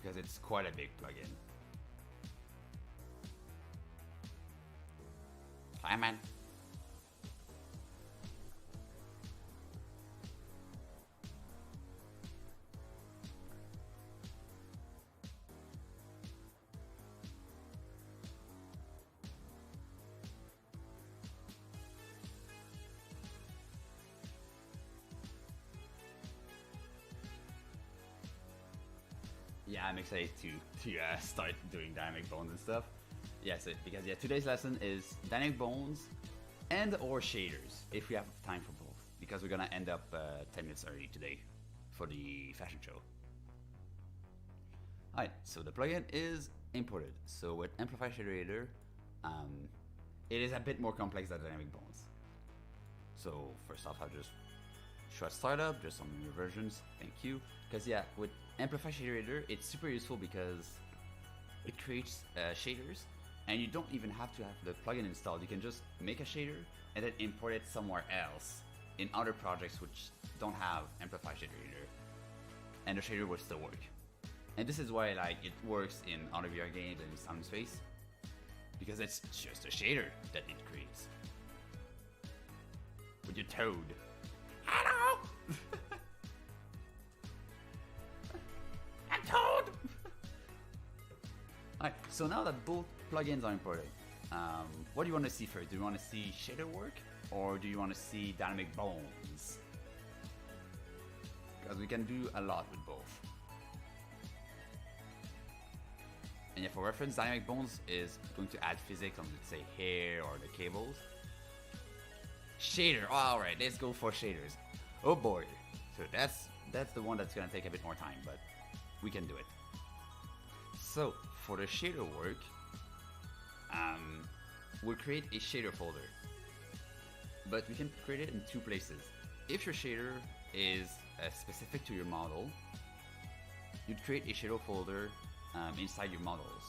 because it's quite a big plugin. Hi, man. Yeah, I'm excited to start doing dynamic bones and stuff. Yes, because yeah, today's lesson is dynamic bones and or shaders if we have time for both. Because we're gonna end up 10 minutes early today for the fashion show. Alright, so the plugin is imported. So with Amplify Shader, it is a bit more complex than dynamic bones. So first off, I'll just show a startup, just some new versions. Thank you. Because yeah, with Amplify Shader, it's super useful because it creates shaders, and you don't even have to have the plugin installed. You can just make a shader and then import it somewhere else in other projects which don't have Amplify Shader, and the shader will still work. And this is why like it works in other VR games and in Sound Space, because it's just a shader that it creates. With your toad. Hello! I'm Toad! Alright, so now that both plugins are imported, what do you want to see first? Do you want to see shader work, or do you want to see dynamic bones? Because we can do a lot with both. And yeah, for reference, dynamic bones is going to add physics on, let's say, hair or the cables. Shader, alright, let's go for shaders. Oh boy, so that's the one that's gonna take a bit more time, but we can do it. So for the shader work, we'll create a shader folder, but we can create it in two places. If your shader is specific to your model, you'd create a shader folder inside your models,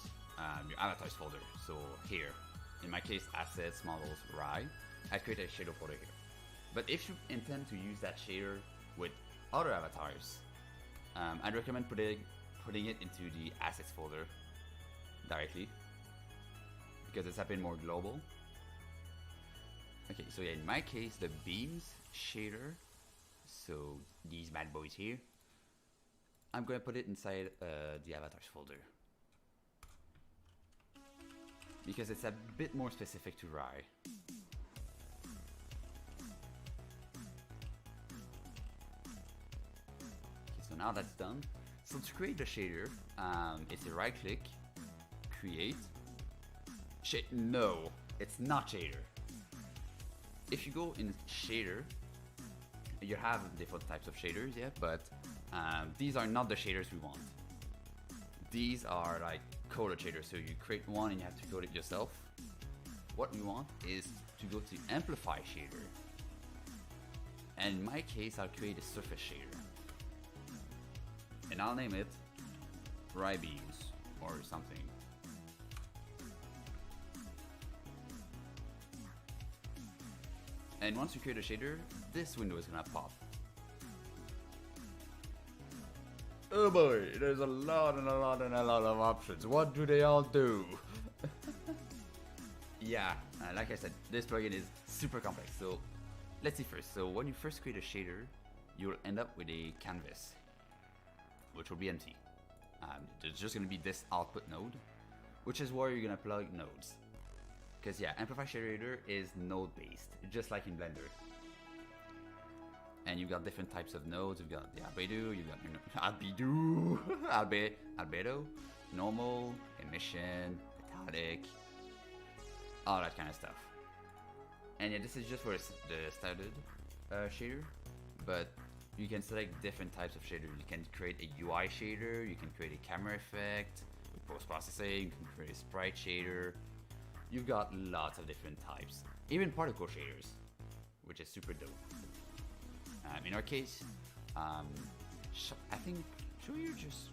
your avatars folder. So here, in my case, assets, models, RAI, I create a shader folder here. But if you intend to use that shader with other avatars, I'd recommend putting it into the assets folder directly, because it's a bit more global. Okay, so yeah, in my case, the beams shader, so these bad boys here, I'm going to put it inside the avatars folder, because it's a bit more specific to RAI. So now that's done. So to create the shader, it's a right click, create. No, it's not shader. If you go in shader, you have different types of shaders, yeah, but these are not the shaders we want. These are like coded shaders, so you create one and you have to code it yourself. What we want is to go to Amplify Shader, and in my case, I'll create a surface shader. And I'll name it RAI beams or something. And once you create a shader, this window is gonna pop. Oh boy, there's a lot and a lot and a lot of options. What do they all do? Yeah, like I said, this plugin is super complex. So let's see first. So when you first create a shader, you'll end up with a canvas, which will be empty. There's just going to be this output node, which is where you're going to plug nodes. Because yeah, Amplify Shader is node based, just like in Blender. And you've got different types of nodes. You've got the albedo, you've got your albedo, normal, emission, metallic, all that kind of stuff. And yeah, this is just for the standard shader, but you can select different types of shaders. You can create a UI shader, you can create a camera effect with post-processing, you can create a sprite shader. You've got lots of different types, even particle shaders, which is super dope. In our case, I think, should you just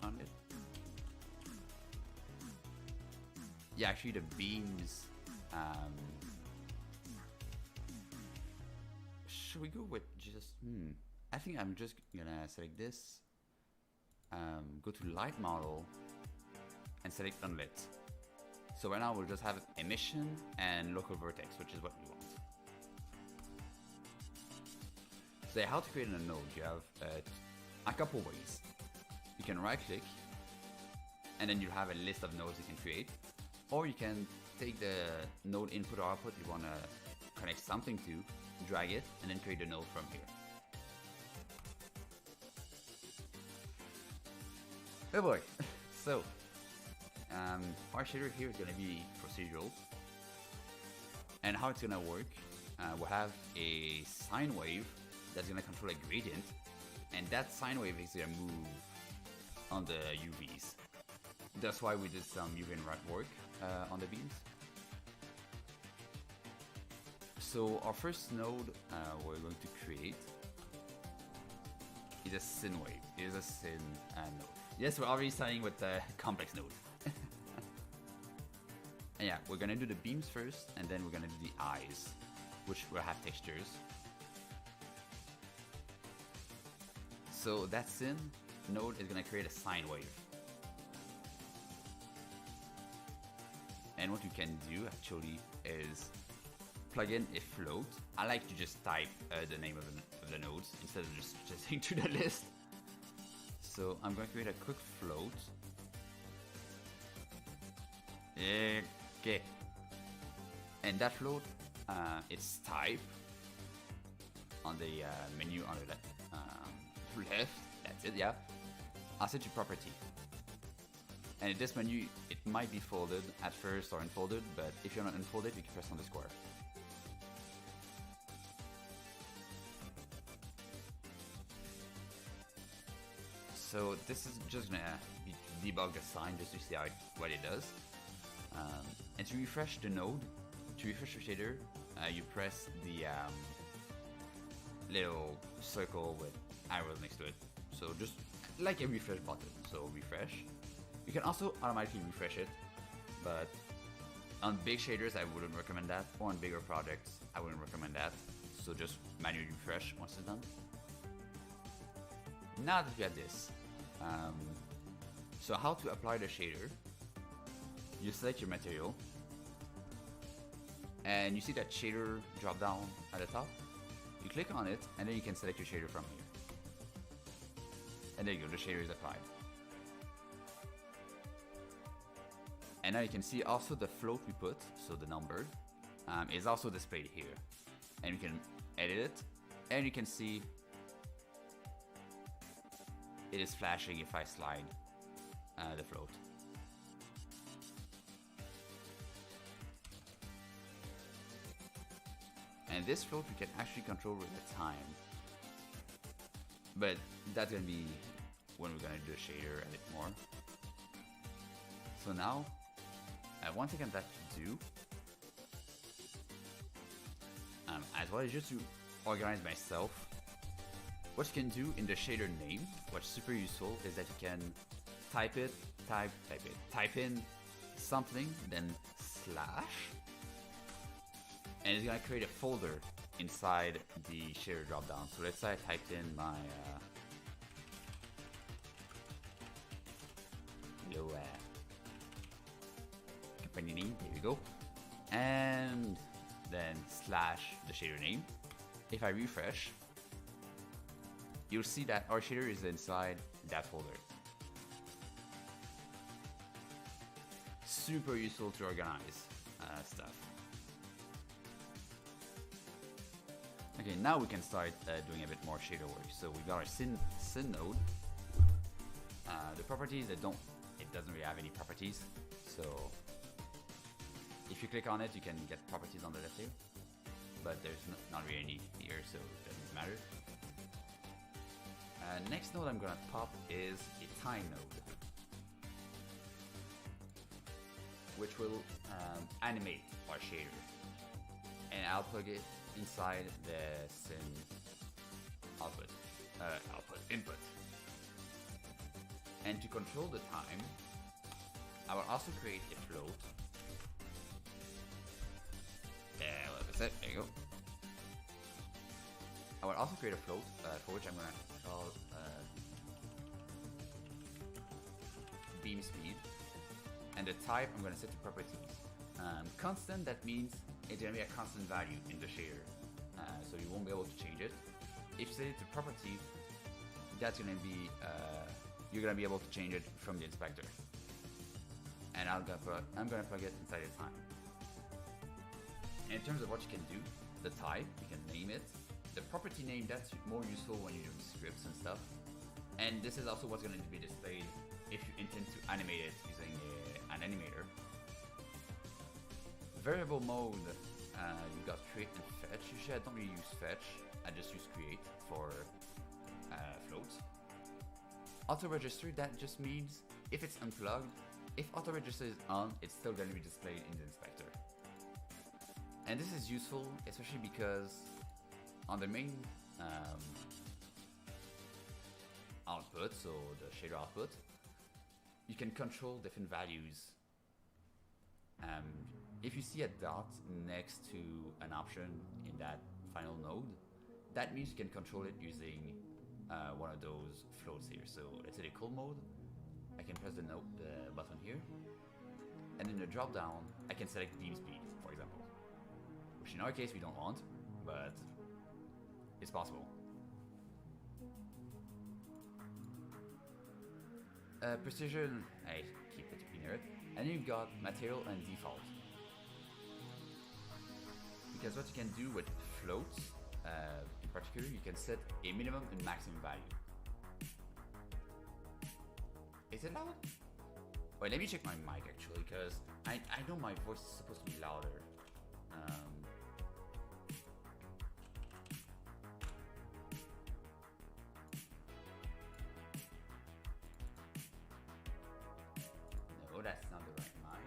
on it? Yeah, actually the beams, should we go with just, I think I'm just gonna select this. go to light model and select unlit. So right now we'll just have emission and local vertex, which is what we want. So how to create a node, you have a couple ways. You can right click and then you have a list of nodes you can create, or you can take the node input or output you want to connect something to, drag it, and then create a node from here. Oh boy. So our shader here is going to be procedural, and how it's going to work, we'll have a sine wave that's going to control a gradient, and that sine wave is going to move on the UVs. That's why we did some UV and right work on the beams. So our first node we're going to create is a sin wave. It is a sin node. Yes, we're already starting with the complex node. And yeah, we're gonna do the beams first, and then we're gonna do the eyes, which will have textures. So that sin node is gonna create a sine wave. And what you can do actually is plug in a float. I like to just type the name of the nodes instead of just going through the list. So I'm going to create a quick float. Okay. And that float, it's type on the menu on the left. That's it, yeah. I'll set to property. And in this menu, it might be folded at first or unfolded, but if you're not unfolded, you can press on the square. So this is just gonna debug the sign just to see what it does. And to refresh the node, to refresh the shader, you press the little circle with arrows next to it. So just like a refresh button. So refresh. You can also automatically refresh it, but on big shaders I wouldn't recommend that, or on bigger projects I wouldn't recommend that. So just manually refresh once it's done. Now that we have this, so how to apply the shader, you select your material, and you see that shader drop down at the top. You click on it, and then you can select your shader from here. And there you go, the shader is applied. And now you can see also the float we put, so the number, is also displayed here. And you can edit it, and you can see it is flashing if I slide the float. And this float we can actually control with the time. But that's gonna be when we're gonna do the shader a bit more. So now, one thing that to do, as well, is just to organize myself. What you can do in the shader name, what's super useful, is that you can type in something, then slash, and it's gonna create a folder inside the shader dropdown. So let's say I typed in my company name, there we go, and then slash the shader name. If I refresh, you'll see that our shader is inside that folder. Super useful to organize stuff. Okay, now we can start doing a bit more shader work. So we got our sin node. The properties it doesn't really have any properties. So if you click on it, you can get properties on the left here, but there's not really any here, so it doesn't matter. Next node I'm gonna pop is a time node, which will animate our shader, and I'll plug it inside the sin input. And to control the time, I will also create a float. There you go. I will also create a float for which I'm gonna call beam speed. And the type I'm gonna set to properties. Constant, that means it's gonna be a constant value in the shader. So you won't be able to change it. If you set it to property, that's gonna be, you're gonna be able to change it from the inspector. And I'm gonna plug it inside the time. In terms of what you can do, the type, you can name it. The property name, that's more useful when you're doing scripts and stuff. And this is also what's going to be displayed if you intend to animate it using an animator. Variable mode, you got create and fetch. Usually I don't really use fetch, I just use create for floats. Auto register, that just means if it's unplugged, if auto register is on, it's still going to be displayed in the inspector. And this is useful, especially because on the main output, so the shader output, you can control different values. If you see a dot next to an option in that final node, that means you can control it using one of those floats here. So let's say the cool mode, I can press the button here, and in the drop down, I can select beam speed, for example. Which in our case we don't want, but it's possible. Precision, I keep it near it. And then you've got material and default. Because what you can do with floats, in particular, you can set a minimum and maximum value. Is it loud? Wait, let me check my mic actually, because I know my voice is supposed to be louder. No, that's not the right mic.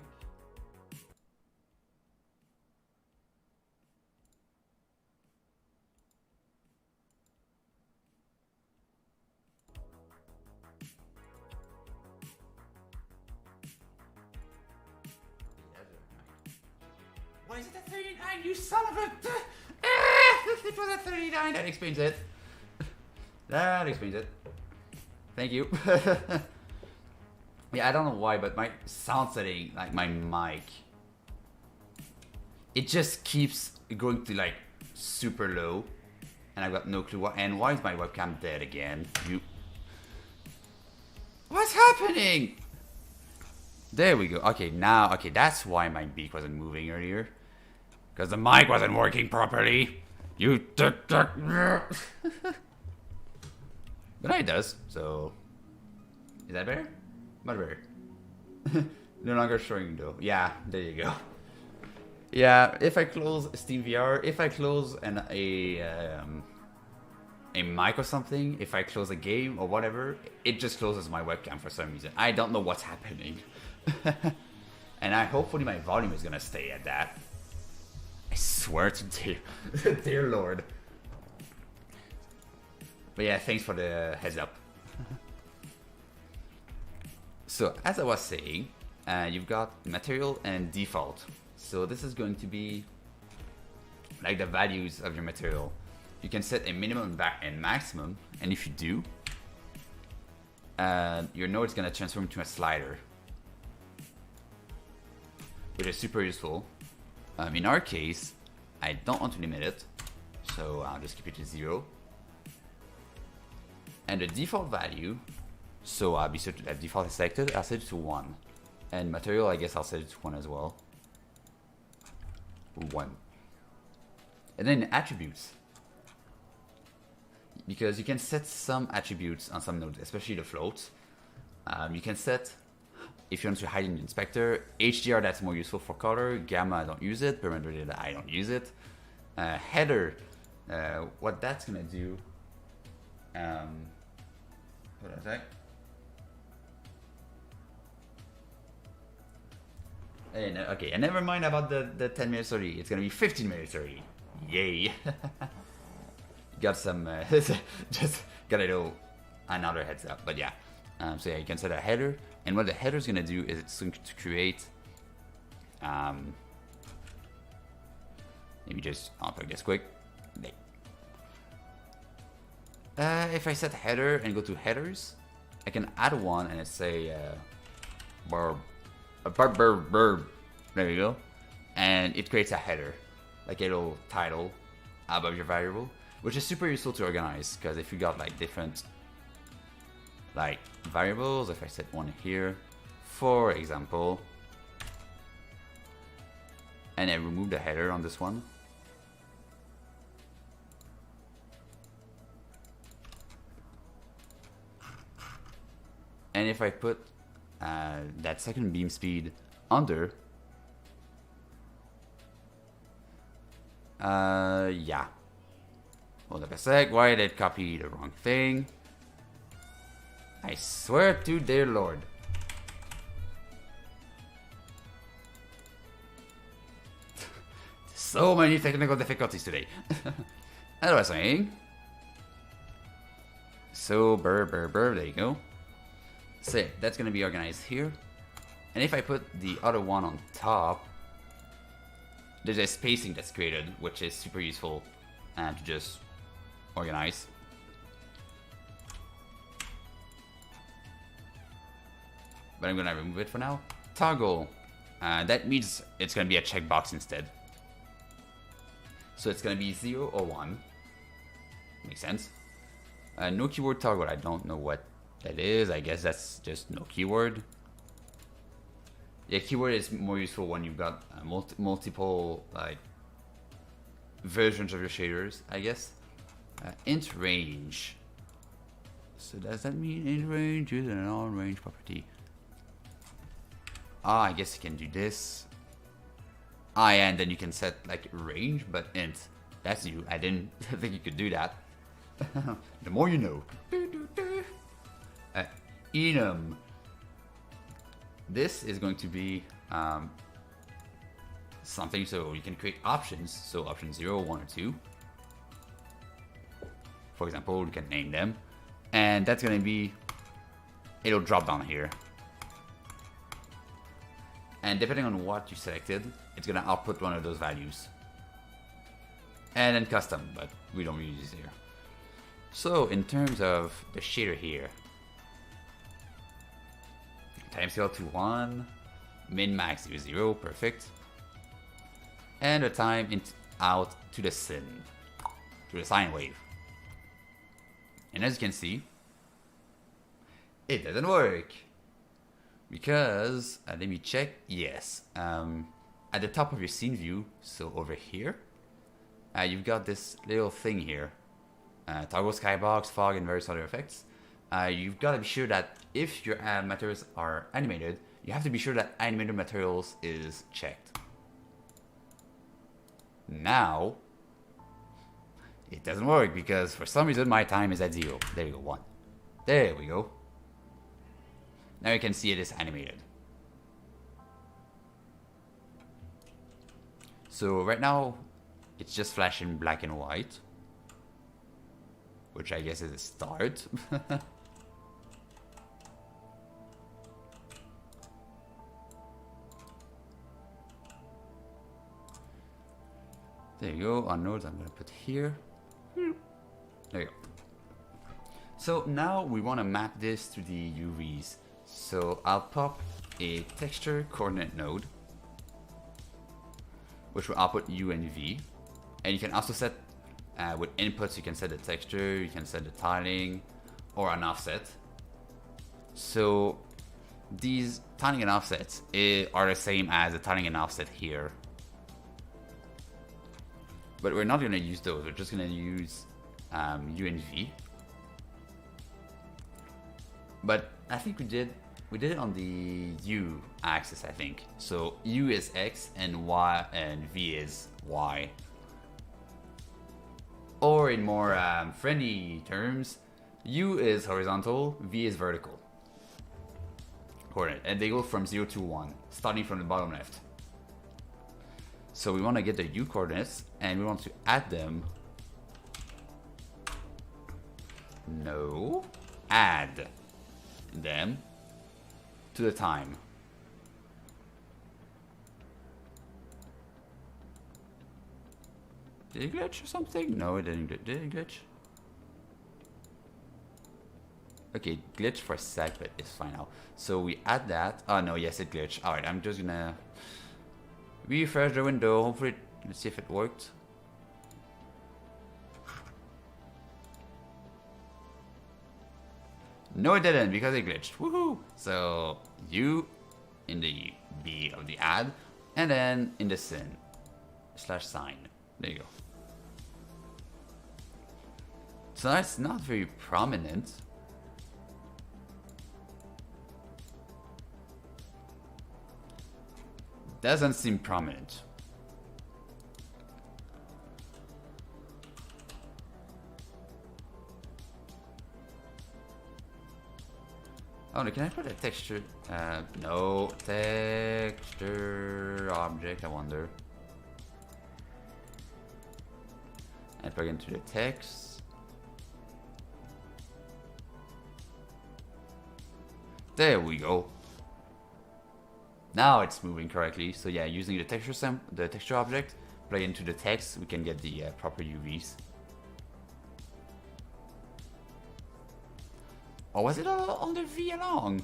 Why is it at 39? You son of a... It was at 39. That explains it. That explains it. Thank you. Yeah, I don't know why, but my sound setting, like my mic, it just keeps going to like super low, and I've got no clue why. And why is my webcam dead again? What's happening? There we go. Okay, now, okay, that's why my beak wasn't moving earlier. Because the mic wasn't working properly. But now it does, so... Is that better? Much better. No longer showing though. Yeah, there you go. Yeah, if I close Steam VR, if I close a mic or something, if I close a game or whatever, it just closes my webcam for some reason. I don't know what's happening. And hopefully my volume is gonna stay at that. I swear to dear Lord. But yeah, thanks for the heads up. So as I was saying, you've got material and default. So this is going to be like the values of your material. You can set a minimum and maximum, and if you do, your node is going to transform into a slider, which is super useful. In our case, I don't want to limit it, so I'll just keep it to 0. And the default value, so I'll be certain that default is selected, I'll set it to 1. And material, I guess I'll set it to 1 as well. 1. And then attributes. Because you can set some attributes on some nodes, especially the floats. You can set, if you want to hide in the inspector, HDR, that's more useful for color. Gamma, I don't use it. Parameter data, I don't use it. Header, what that's gonna do. Hold on a sec. And, okay, and never mind about the 10 minutes early. It's gonna be 15 minutes early. Yay! Got some, just got a little another heads up. But yeah, so yeah, you can set a header, and what the header is gonna do is it's going to create. Let me just unplug this quick. If I set header and go to headers, I can add one and let's say burb, a burb, burb, burb. There you go. And it creates a header, like a little title above your variable, which is super useful to organize, because if you got like different like variables, if I set one here, for example, and I remove the header on this one, and if I put that second beam speed under, yeah. Hold up a sec, why did I copy the wrong thing? I swear to dear Lord. So many technical difficulties today. As I was saying. So, there you go. So, that's gonna be organized here. And if I put the other one on top, there's a spacing that's created, which is super useful to just organize. But I'm gonna remove it for now. Toggle. That means it's gonna be a checkbox instead. So it's gonna be 0 or 1. Makes sense. No keyword toggle. I don't know what that is. I guess that's just no keyword. Yeah, keyword is more useful when you've got multiple like versions of your shaders, I guess. Int range. So does that mean int range is an on-range property? Ah, I guess you can do this. Ah, yeah, and then you can set like range, but int. That's new. I didn't think you could do that. The more you know. Enum. This is going to be something, so you can create options. So option 0, 1, or 2. For example, you can name them. And that's going to be, it'll drop down here. And depending on what you selected, it's going to output one of those values. And then custom, but we don't use this here. So in terms of the shader here, timescale to 1, min max to 0, perfect. And the time out to the sin, to the sine wave. And as you can see, it doesn't work. Because, let me check, yes. At the top of your scene view, so over here, you've got this little thing here. Toggle skybox, fog, and various other effects. You've got to be sure that if your materials are animated, you have to be sure that animated materials is checked. Now, it doesn't work because for some reason my time is at 0. There you go, 1. There we go. Now you can see it is animated. So right now, it's just flashing black and white. Which I guess is a start. There you go, on nodes I'm gonna put here. There you go. So now we wanna map this to the UVs. So I'll pop a texture coordinate node, which will output U and V. And you can also set, with inputs, you can set the texture, you can set the tiling, or an offset. So these tiling and offsets are the same as the tiling and offset here. But we're not going to use those, we're just going to use U and V. But I think we did it on the U axis, I think. So U is X and Y and V is Y. Or in more friendly terms, U is horizontal, V is vertical coordinate, and they go from 0 to 1, starting from the bottom left. So we want to get the U coordinates, and we want to add them. No, add them to the time. Did it glitch or something? No, it didn't. Did it glitch? Okay, glitch for a sec, but it's fine now. So we add that. Oh no, yes, it glitched. Alright, I'm just gonna refresh the window. Hopefully, let's see if it worked. No, it didn't because it glitched. Woohoo! So U in the B of the add, and then in the sin / sign. There you go. So that's not very prominent. Doesn't seem prominent. Oh no, can I put a texture? No, texture object, I wonder. And plug into the text. There we go. Now it's moving correctly. So yeah, using the texture object, plug into the text, we can get the proper UVs. Or was it all on the V along?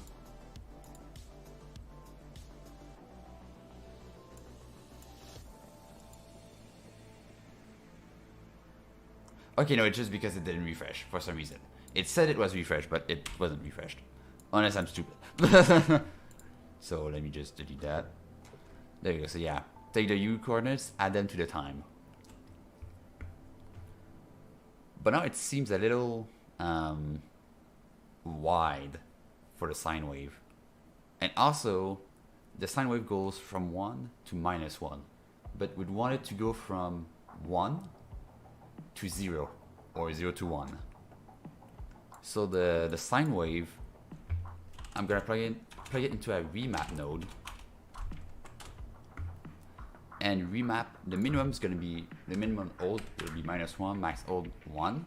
Okay, no, it's just because it didn't refresh for some reason. It said it was refreshed, but it wasn't refreshed. Unless I'm stupid. So let me just delete that. There you go. So yeah, take the U coordinates, add them to the time. But now it seems a little wide for the sine wave. And also, the sine wave goes from 1 to -1. But we'd want it to go from 1 to 0 or 0 to 1. So the sine wave, I'm gonna plug it into a remap node, and remap, the minimum is gonna be, the minimum old will be -1, max old 1,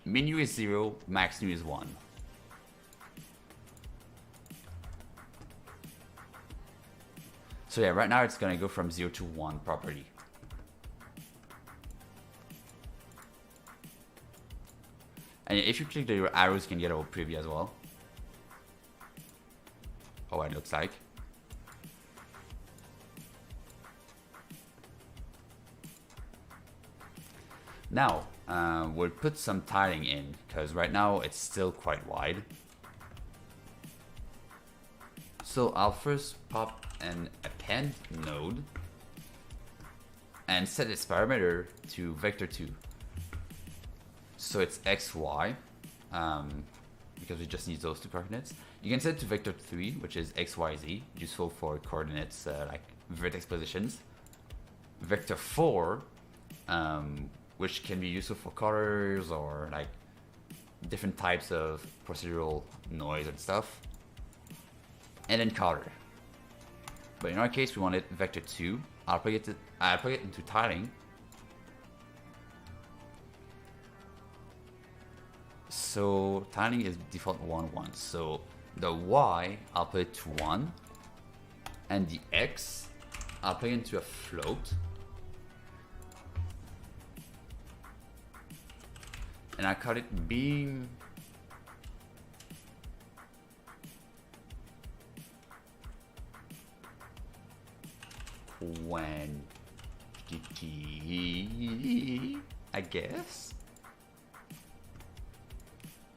min u is 0, max new is 1. So yeah, right now it's gonna go from 0 to 1 properly. And if you click the arrows, you can get a preview as well. Oh, it looks like. Now, we'll put some tiling in, because right now it's still quite wide. So I'll first pop an append node and set its parameter to vector2. So it's x, y, because we just need those two coordinates. You can set it to vector 3, which is x, y, z, useful for coordinates like vertex positions. Vector 4, which can be useful for colors or like different types of procedural noise and stuff. And then color. But in our case, we want it vector 2. I'll plug it into tiling. So tiling is default 1, 1. So the y, I'll put it to 1. And the x, I'll put it into a float. And I call it beam quantity, I guess.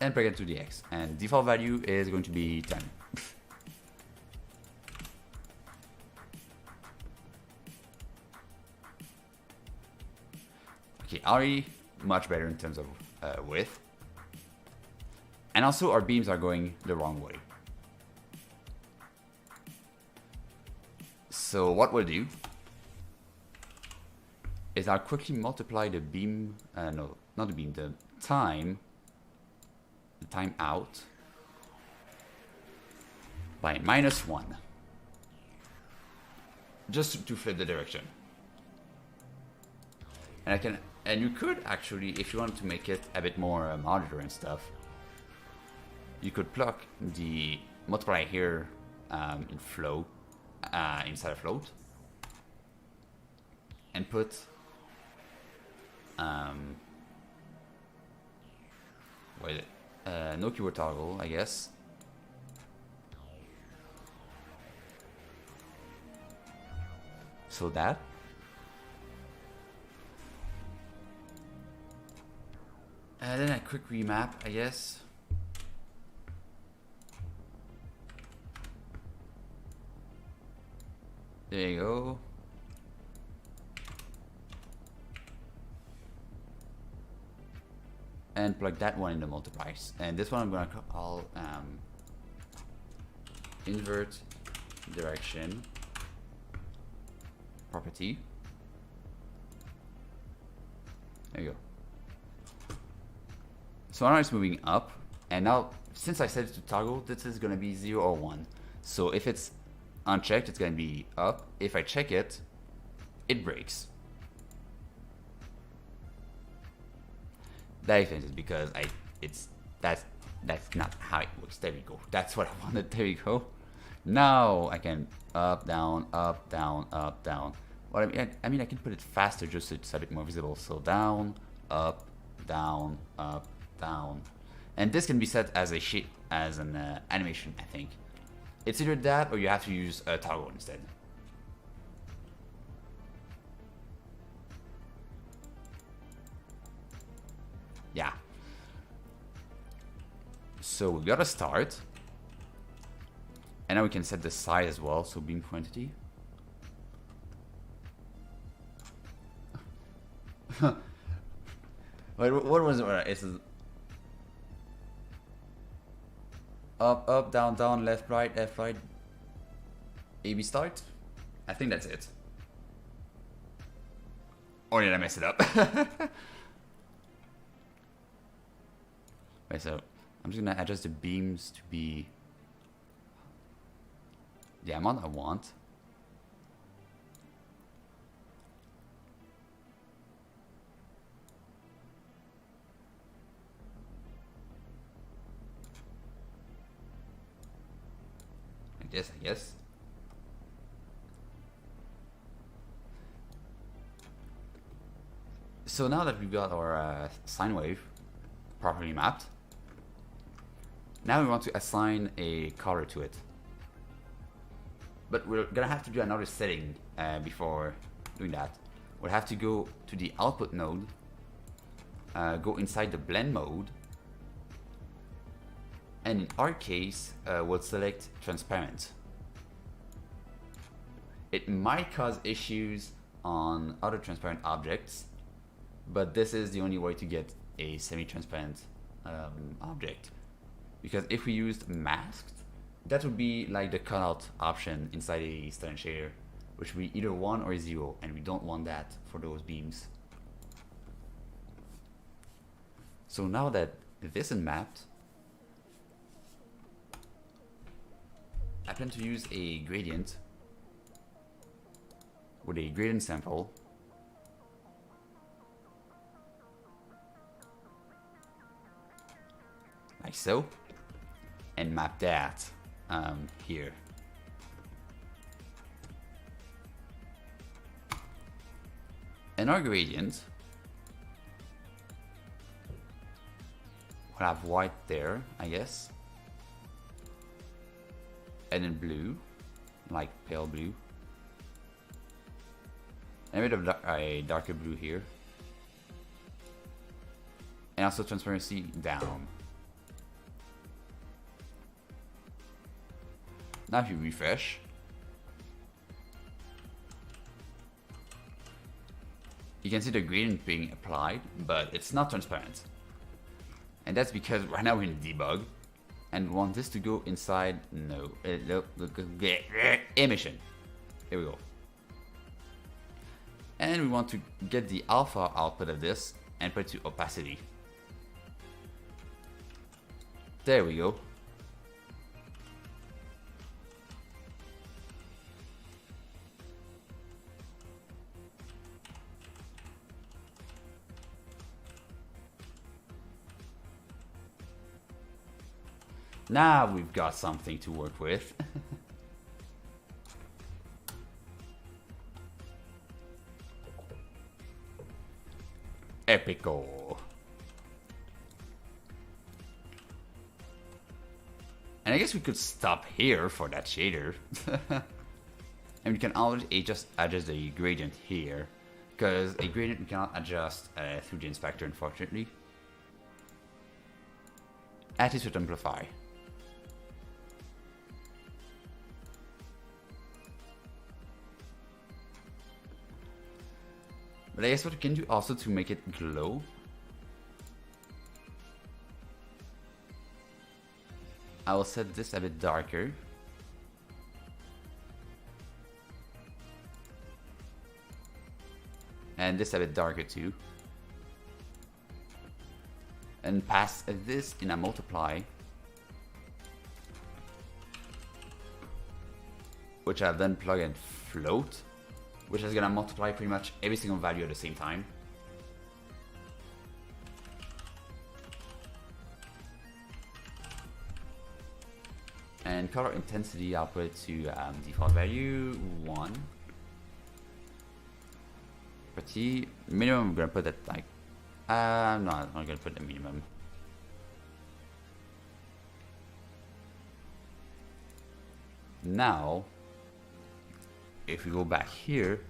And plug it to the x. And default value is going to be 10. Okay, already much better in terms of width. And also our beams are going the wrong way. So what we'll do is I'll quickly multiply the beam, no, not the beam, the time out by -1. Just to flip the direction. And you could actually, if you wanted to make it a bit more modular and stuff, you could plug the multiply here in float, inside a float, and put where is it? No keyword toggle, I guess. So that. And then a quick remap, I guess. There you go. And plug that one in the multiplies. And this one I'm gonna call invert direction property. There you go. So now it's moving up, and now since I set it to toggle, this is gonna be 0 or 1. So if it's unchecked, it's gonna be up. If I check it, it breaks. That explains it because that's not how it works. There we go. That's what I wanted. There we go. Now I can up, down, up, down, up, down. What I mean, I can put it faster just so it's a bit more visible. So down, up, down, up, down, and this can be set as a shape, as an animation. I think it's either that or you have to use a toggle instead. Yeah. So we got a start. And now we can set the size as well, so beam quantity. Wait, what was it? It's up, up, down, down, left, right, AB start? I think that's it. Or did I mess it up? Wait, so I'm just gonna adjust the beams to be the amount I want. Like this, I guess. So now that we've got our sine wave properly mapped, now we want to assign a color to it. But we're gonna have to do another setting before doing that. We'll have to go to the output node, go inside the blend mode, and in our case, we'll select transparent. It might cause issues on other transparent objects, but this is the only way to get a semi-transparent object. Because if we used masked, that would be like the cutout option inside a stand shader, which would be either 1 or 0, and we don't want that for those beams. So now that this is mapped, I plan to use a gradient with a gradient sample. Like so, and map that here. And our gradient will have white there, I guess, and then blue, like pale blue, and a bit of a darker blue here, and also transparency down. Now if you refresh, you can see the gradient being applied, but it's not transparent. And that's because right now we're in debug, and we want this to go inside, emission. Here we go. And we want to get the alpha output of this and put it to opacity. There we go. Now we've got something to work with. Epico. And I guess we could stop here for that shader. And we can always just adjust the gradient here. Because a gradient we cannot adjust through the inspector, unfortunately. At least with Amplify. But I guess what we can do also to make it glow. I will set this a bit darker. And this a bit darker too. And pass this in a multiply. Which I'll then plug in float. Which is gonna multiply pretty much every single value at the same time. And color intensity, I'll put it to default value 1. Pretty minimum, I'm gonna put it like no, I'm not gonna put the minimum. Now, if we go back here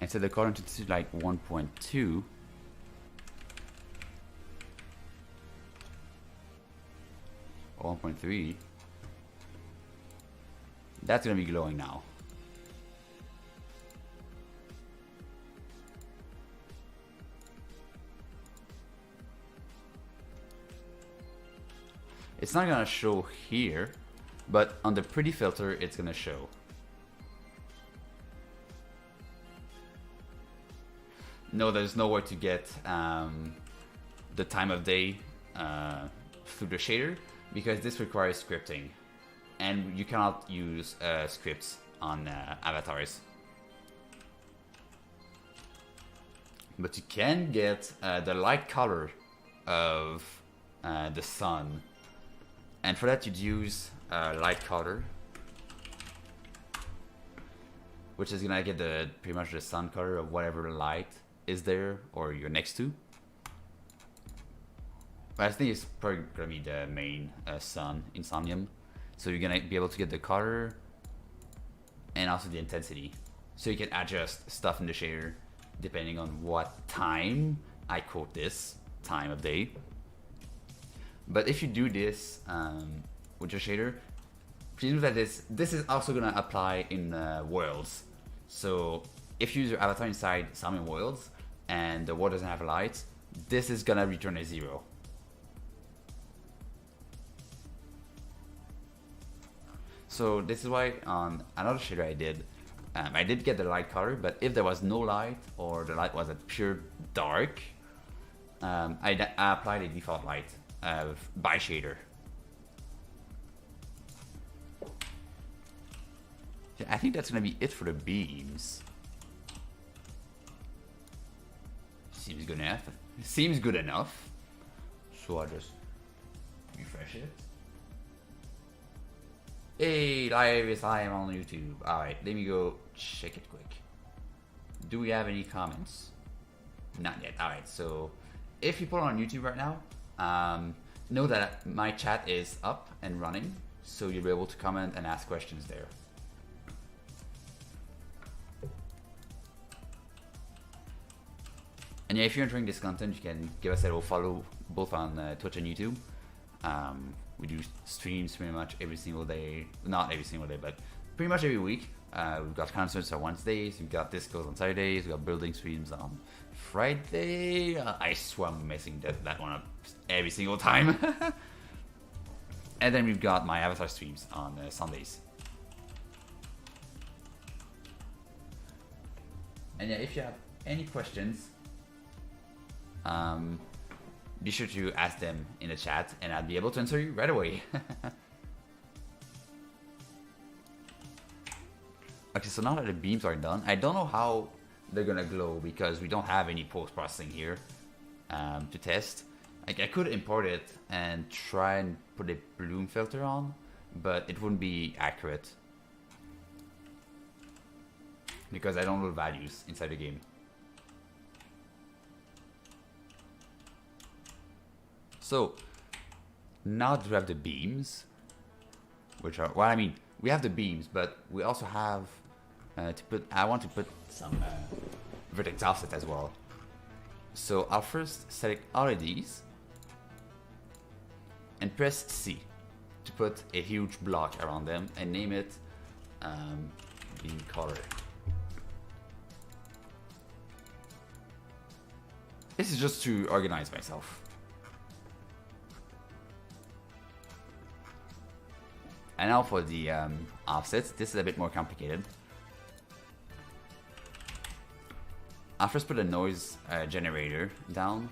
and set the color intensity like 1.2, or 1.3, that's gonna be glowing now. It's not gonna show here, but on the pretty filter, it's gonna show. No, there's nowhere to get the time of day through the shader, because this requires scripting. And you cannot use scripts on avatars. But you can get the light color of the sun. And for that you'd use light color, which is gonna get the pretty much the sun color of whatever light is there or you're next to. But I think it's probably gonna be the main sun in Somnium. So you're gonna be able to get the color and also the intensity. So you can adjust stuff in the shader depending on what time, I quote this, time of day. But if you do this with your shader, please know that this is also gonna apply in worlds. So if you use your avatar inside Somnium worlds and the world doesn't have lights, this is gonna return a 0. So this is why on another shader I did get the light color, but if there was no light or the light was a pure dark, I applied a default light by shader. Yeah, I think that's gonna be it for the beams. Seems good enough. Seems good enough. So I'll just refresh it. Hey, live is live on YouTube. Alright, let me go check it quick. Do we have any comments? Not yet. Alright, so if people are on YouTube right now, know that my chat is up and running, so you'll be able to comment and ask questions there. And yeah, if you're enjoying this content, you can give us a little follow both on Twitch and YouTube. We do streams pretty much every single day. Not every single day, but pretty much every week. We've got concerts on Wednesdays, we've got discos on Saturdays, we've got building streams on Friday. I swear I'm messing that one up every single time. And then we've got my avatar streams on Sundays. And yeah, if you have any questions, be sure to ask them in the chat and I'll be able to answer you right away. Okay, so now that the beams are done, I don't know how they're gonna glow because we don't have any post-processing here to test. Like I could import it and try and put a bloom filter on, but it wouldn't be accurate because I don't know values inside the game. So now that we have the beams, which are, well, I mean, we have the beams, but we also have I want to put some vertex offset as well. So I'll first select all of these and press C to put a huge block around them and name it beam color. This is just to organize myself. And now for the offsets, this is a bit more complicated. I'll first put a noise generator down,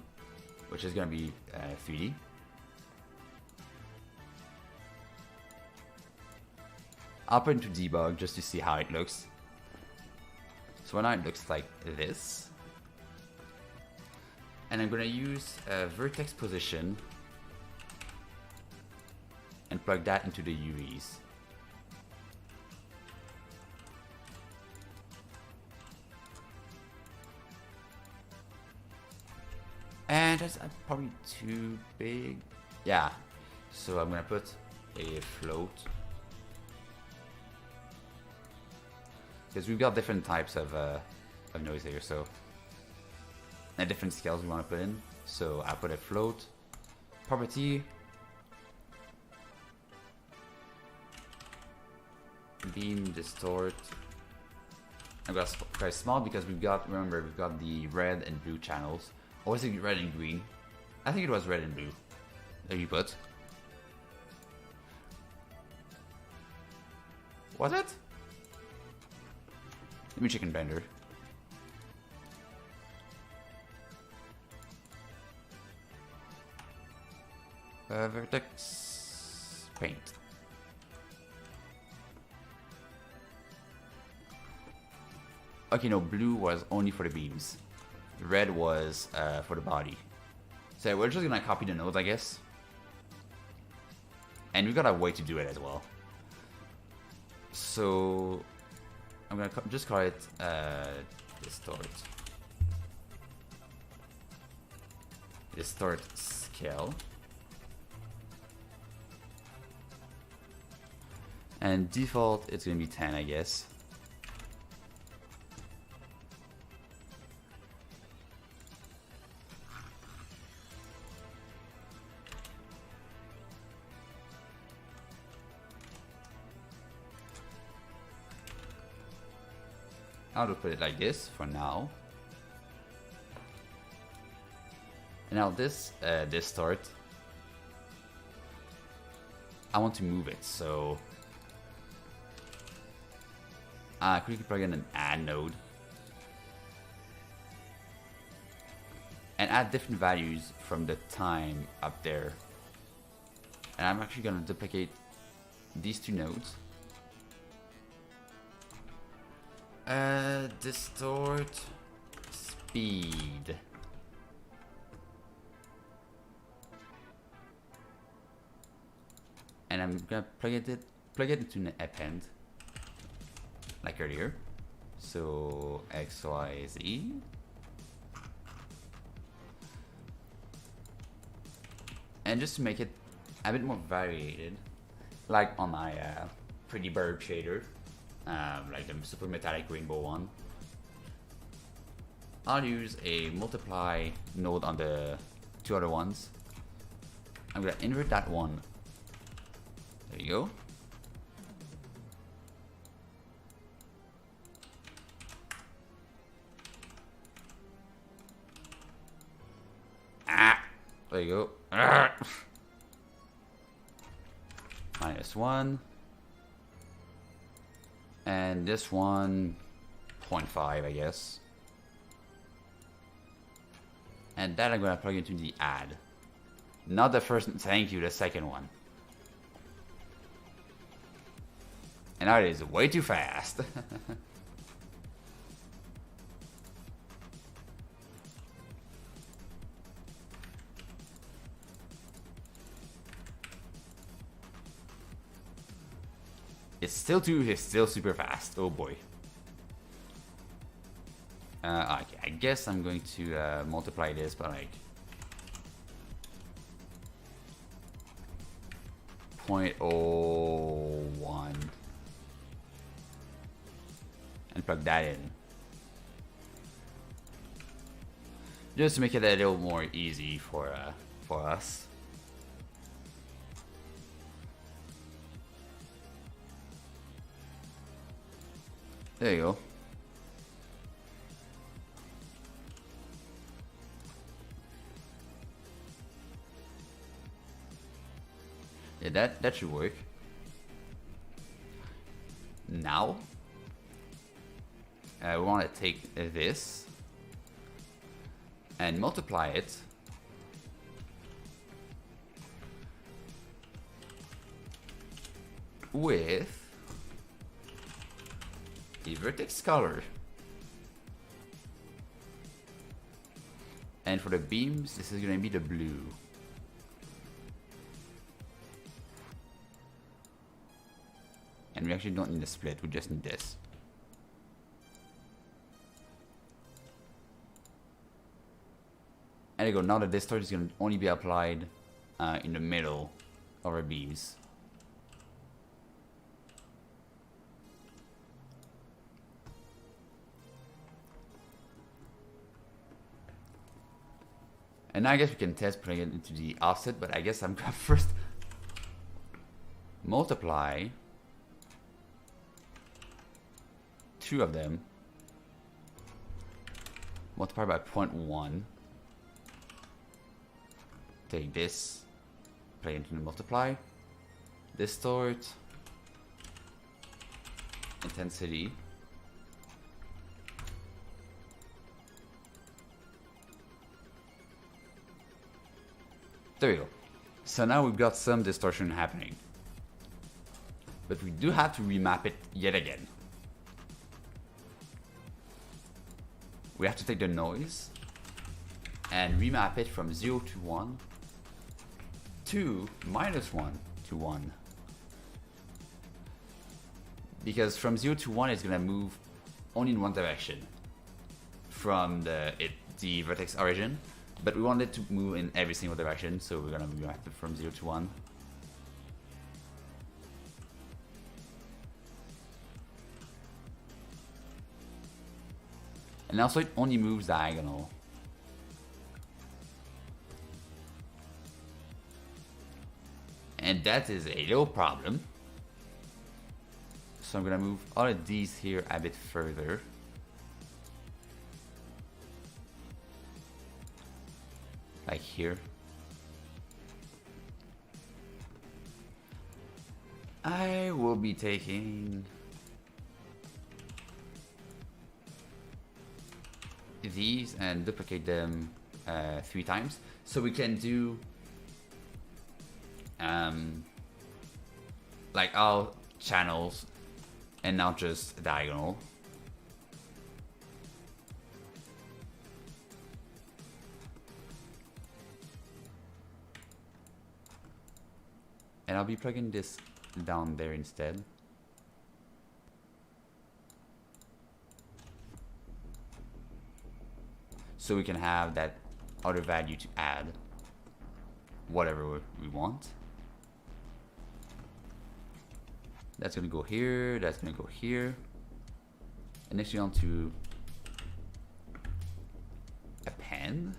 which is going to be 3D. I'll put into debug just to see how it looks. So now it looks like this. And I'm going to use vertex position and plug that into the UVs. And that's probably too big. Yeah. So I'm gonna put a float. Because we've got different types of noise here, so and different scales we want to put in. So I put a float property, beam distort. I'm gonna try small because we've got, remember, we've got the red and blue channels. Or was it red and green? I think it was red and blue. There you put. Was it? Let me check in Blender. Vertex paint. Okay, no, blue was only for the beams. Red was for the body. So we're just gonna copy the nodes, I guess. And we've got a way to do it as well. So I'm gonna just call it distort. Distort scale. And default, it's gonna be 10, I guess. I'll just put it like this for now. And now this distort, I want to move it, so quickly plug in an add node and add different values from the time up there. And I'm actually going to duplicate these two nodes. Distort speed. And I'm gonna plug it into an append like earlier. So X, Y, Z. And just to make it a bit more variated, like on my pretty bird shader, like the super metallic rainbow one, I'll use a multiply node on the two other ones. I'm gonna invert that one. There you go. There you go. -1. And this one, 0.5, I guess. And that I'm gonna plug into the add. Not the first, thank you, the second one. And now it is way too fast. It's still super fast. Oh boy. Okay, I guess I'm going to multiply this by like 0.01. and plug that in. Just to make it a little more easy for us. There you go. Yeah, that should work. Now, we want to take this and multiply it with the vertex color. And for the beams, this is going to be the blue. And we actually don't need a split, we just need this. And there you go, now the distort is going to only be applied in the middle of our beams. And now I guess we can test putting it into the offset, but I guess I'm going to first multiply two of them, multiply by 0.1, take this, play into the multiply, distort, intensity, there we go. So now we've got some distortion happening, but we do have to remap it yet again. We have to take the noise and remap it from 0 to 1 to -1 to 1. Because from 0 to 1 it's going to move only in one direction from the vertex origin, but we want it to move in every single direction, so we're going to remap it from 0 to 1. And also it only moves diagonal. And that is a little problem. So I'm gonna move all of these here a bit further. Like here. I will be taking these and duplicate them 3 times, so we can do like all channels and not just diagonal. And I'll be plugging this down there instead. So we can have that other value to add whatever we want. That's gonna go here, that's gonna go here. And next we want to append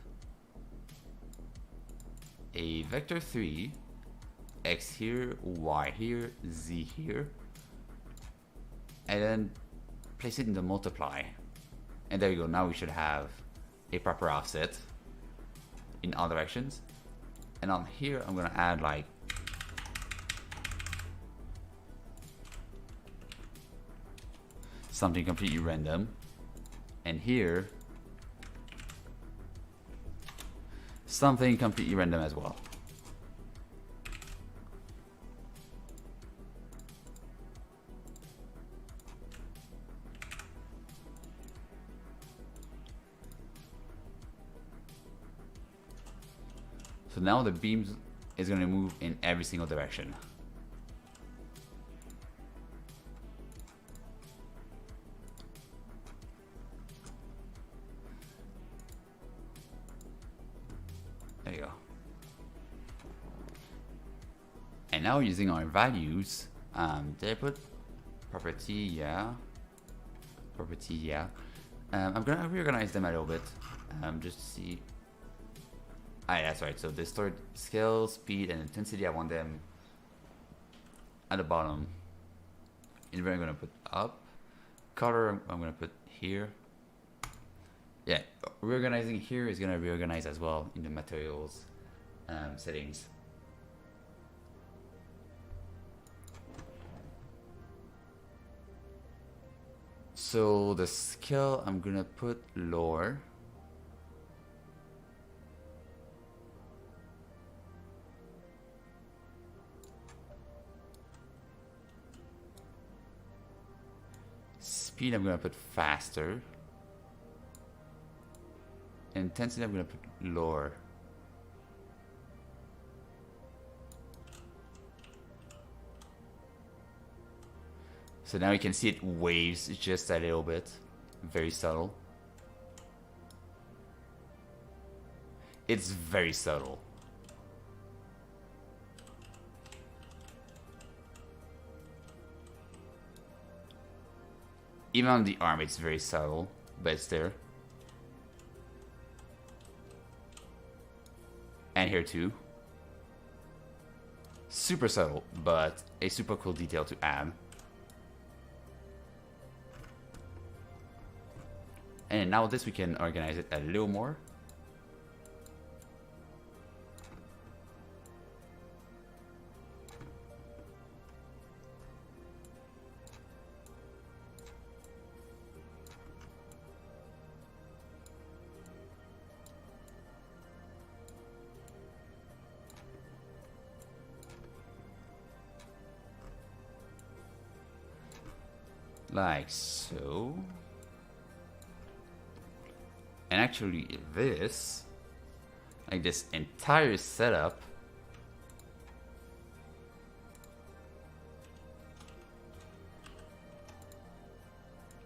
a vector 3, x here, y here, z here, and then place it in the multiply. And there you go, now we should have a proper offset in all directions. And on here I'm gonna add like something completely random, and here something completely random as well. So now the beam is going to move in every single direction. There you go. And now using our values, did I put property? Yeah. property, yeah. I'm gonna reorganize them a little bit, just to see. Ah, that's right. So distort scale, speed, and intensity. I want them at the bottom. Invert I'm gonna put up. Color I'm gonna put here. Yeah, reorganizing here is gonna reorganize as well in the materials settings. So the scale I'm gonna put lower. Speed I'm gonna put faster. Intensity I'm gonna put lower. So now you can see it waves just a little bit. Very subtle. It's very subtle. Even on the arm it's very subtle, but it's there. And here too. Super subtle, but a super cool detail to add. And now this we can organize it a little more. Like so. And actually this, like this entire setup,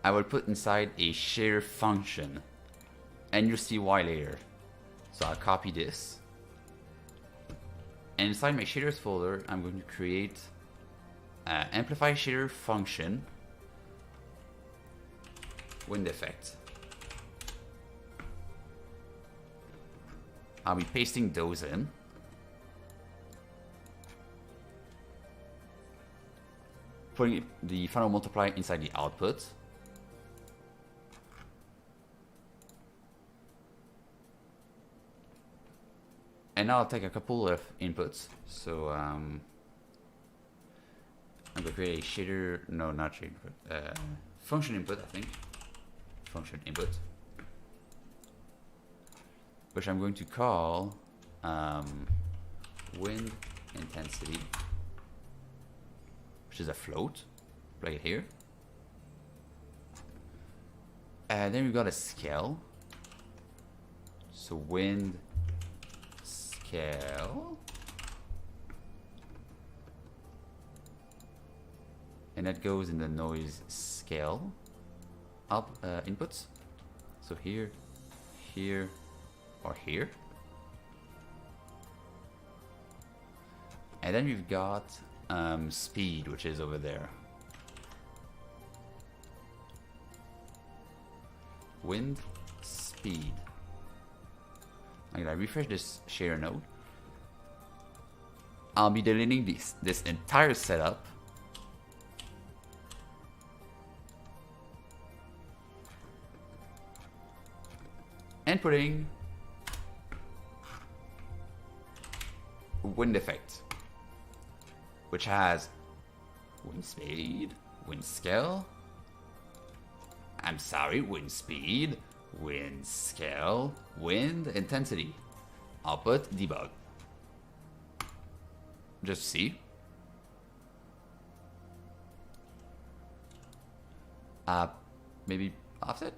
I will put inside a shader function, and you'll see why later. So I'll copy this, and inside my shaders folder I'm going to create amplify shader function wind effect. I'll be pasting those in. Putting the final multiplier inside the output. And now I'll take a couple of inputs. So I'm going to create a shader, no, not shader, function input, I think. Function input. Which I'm going to call wind intensity, which is a float. Plug it here. And then we've got a scale. So wind scale. And that goes in the noise scale inputs. So here, here, or here. And then we've got speed, which is over there. Wind speed. I'm gonna refresh this shader node. I'll be deleting this entire setup. And putting wind effect, which has wind speed, wind scale. I'm sorry, wind speed, wind scale, wind intensity. Output debug. Just see. Maybe offset.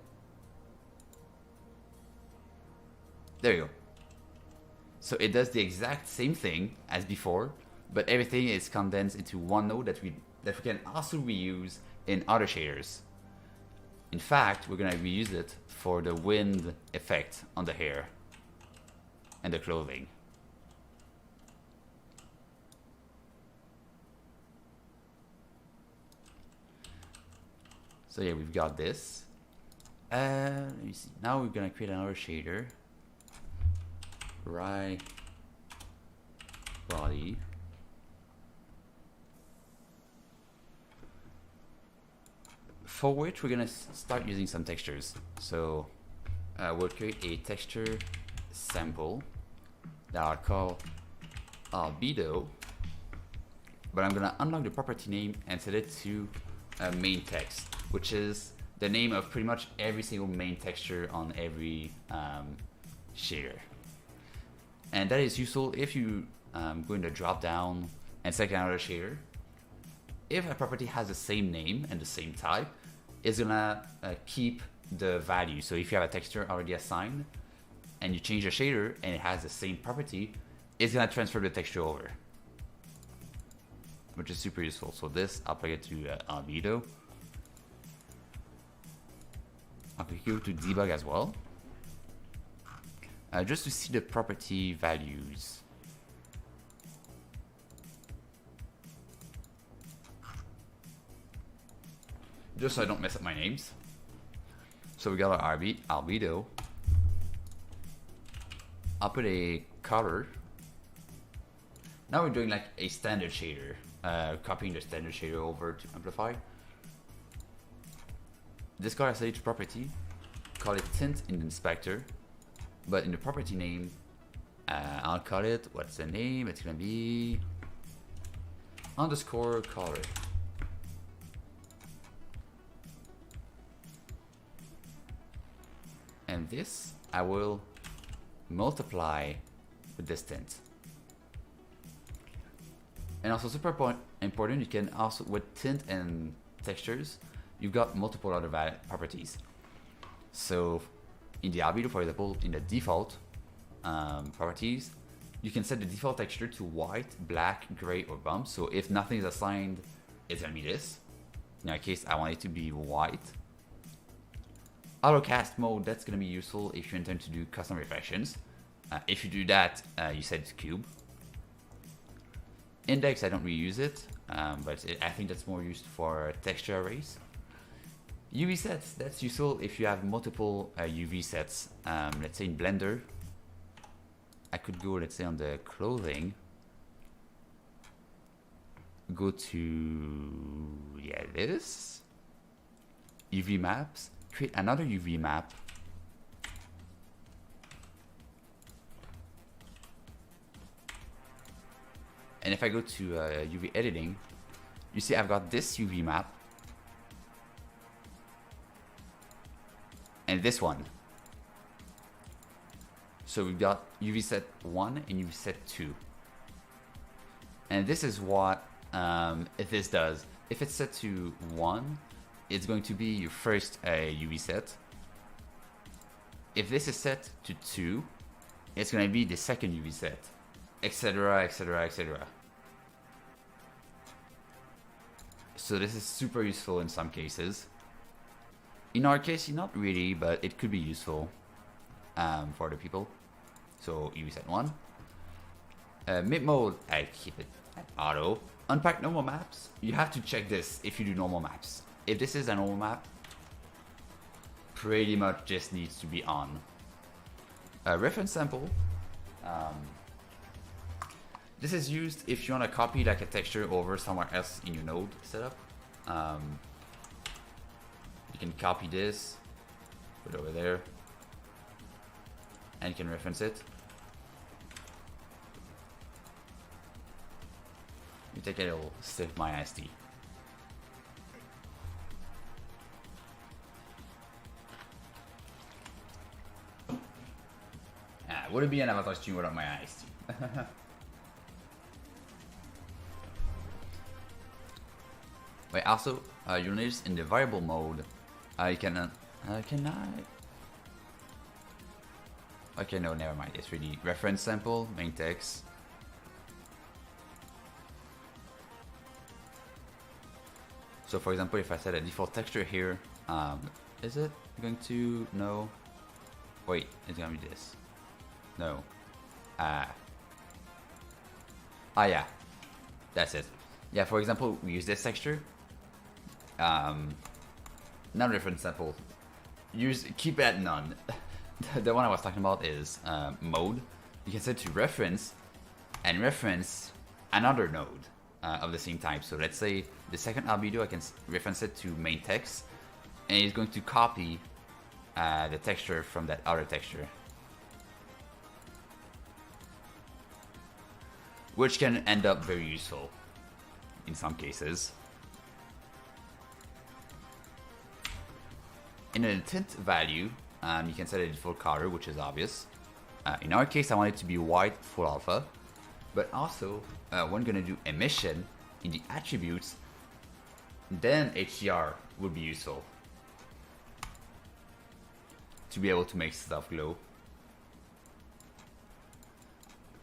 There you go. So it does the exact same thing as before, but everything is condensed into one node that we can also reuse in other shaders. In fact, we're gonna reuse it for the wind effect on the hair and the clothing. So yeah, we've got this. Let me see. Now we're gonna create another shader. Right body. For which we're gonna start using some textures. So we'll create a texture sample that I'll call albedo, but I'm gonna unlock the property name and set it to main text, which is the name of pretty much every single main texture on every shader. And that is useful if you go in the drop down and select another shader. If a property has the same name and the same type, it's gonna keep the value. So if you have a texture already assigned and you change the shader and it has the same property, it's gonna transfer the texture over, which is super useful. So this, I'll plug it to albedo. I'll click here to debug as well, just to see the property values. Just so I don't mess up my names. So we got our albedo. I'll put a color. Now we're doing like a standard shader, copying the standard shader over to amplify. This color I set it to property, call it tint in the inspector, but in the property name, I'll call it, what's the name? It's gonna be underscore color. And this I will multiply with this tint. And also super important, you can also, with tint and textures, you've got multiple other properties. So in the albedo, for example, in the default properties, you can set the default texture to white, black, gray, or bump. So if nothing is assigned, it's gonna be this. In our case, I want it to be white. Autocast mode, that's gonna be useful if you intend to do custom reflections. If you do that, you set it to cube. Index, I don't really use it, but I think that's more used for texture arrays. UV sets, that's useful if you have multiple UV sets. Let's say in Blender, I could go, let's say on the clothing, go to, yeah, this, UV maps, create another UV map. And if I go to UV editing, you see I've got this UV map and this one. So we've got UV set 1 and UV set 2. And this is what if this does. If it's set to 1, it's going to be your first UV set. If this is set to 2, it's going to be the second UV set, etc, etc, etc. So this is super useful in some cases. In our case, not really, but it could be useful for other people. So UV set 1. Mid mode, I keep it at auto. Unpack normal maps, you have to check this if you do normal maps. If this is a normal map, pretty much just needs to be on. Reference sample. This is used if you want to copy like a texture over somewhere else in your node setup. You can copy this, put it over there, and you can reference it. You take a little stiff my ISD. Wouldn't be an avatar stream without my ISD. Wait, also, you'll notice in the variable mode, you can I? Okay, no, never mind. It's really reference sample, main text. So for example, if I set a default texture here, is it going to, no, wait, it's gonna be this, no, yeah, that's it. Yeah, for example, we use this texture, another reference sample. Keep it at none. The one I was talking about is mode. You can set to reference and reference another node of the same type. So let's say the second albedo, I can reference it to main text, and it's going to copy the texture from that other texture, which can end up very useful in some cases. In the tint value, you can set a default color, which is obvious. In our case, I want it to be white full alpha, but also when we're gonna do emission in the attributes, then HDR would be useful to be able to make stuff glow.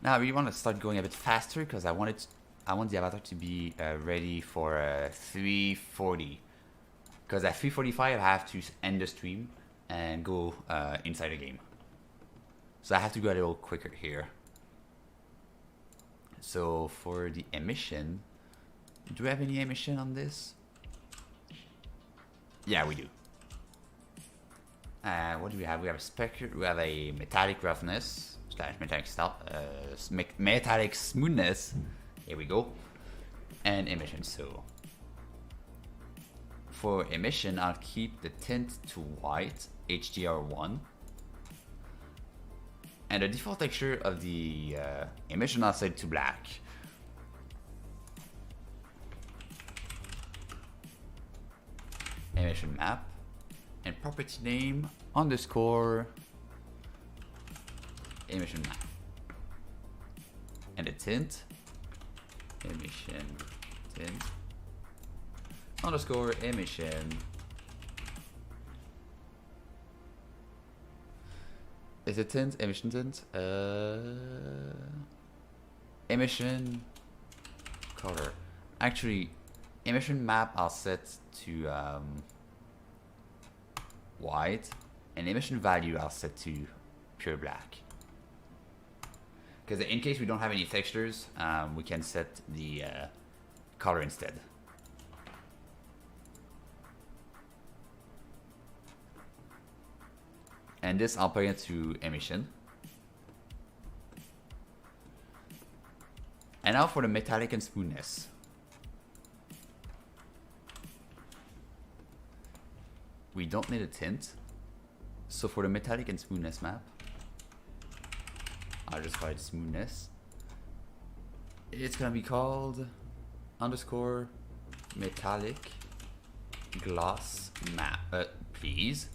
Now I really want to start going a bit faster because I want the avatar to be ready for 3:40. Because at 3:45 I have to end the stream and go inside the game. So I have to go a little quicker here. So for the emission, do we have any emission on this? Yeah, we do. What do we have? We have a spectre. We have a metallic roughness / metallic smoothness. Here we go. And emission. So for emission, I'll keep the tint to white, HDR1. And the default texture of the emission, I'll set to black. Emission map. And property name _ emission map. And the tint, emission tint _ emission. Is it tint? Emission tint? Emission color. Actually, emission map I'll set to white, and emission value I'll set to pure black. Because in case we don't have any textures, we can set the color instead. And this I'll put it to emission. And now for the metallic and smoothness. We don't need a tint. So for the metallic and smoothness map, I'll just write smoothness. It's gonna be called _ metallic gloss map. Please.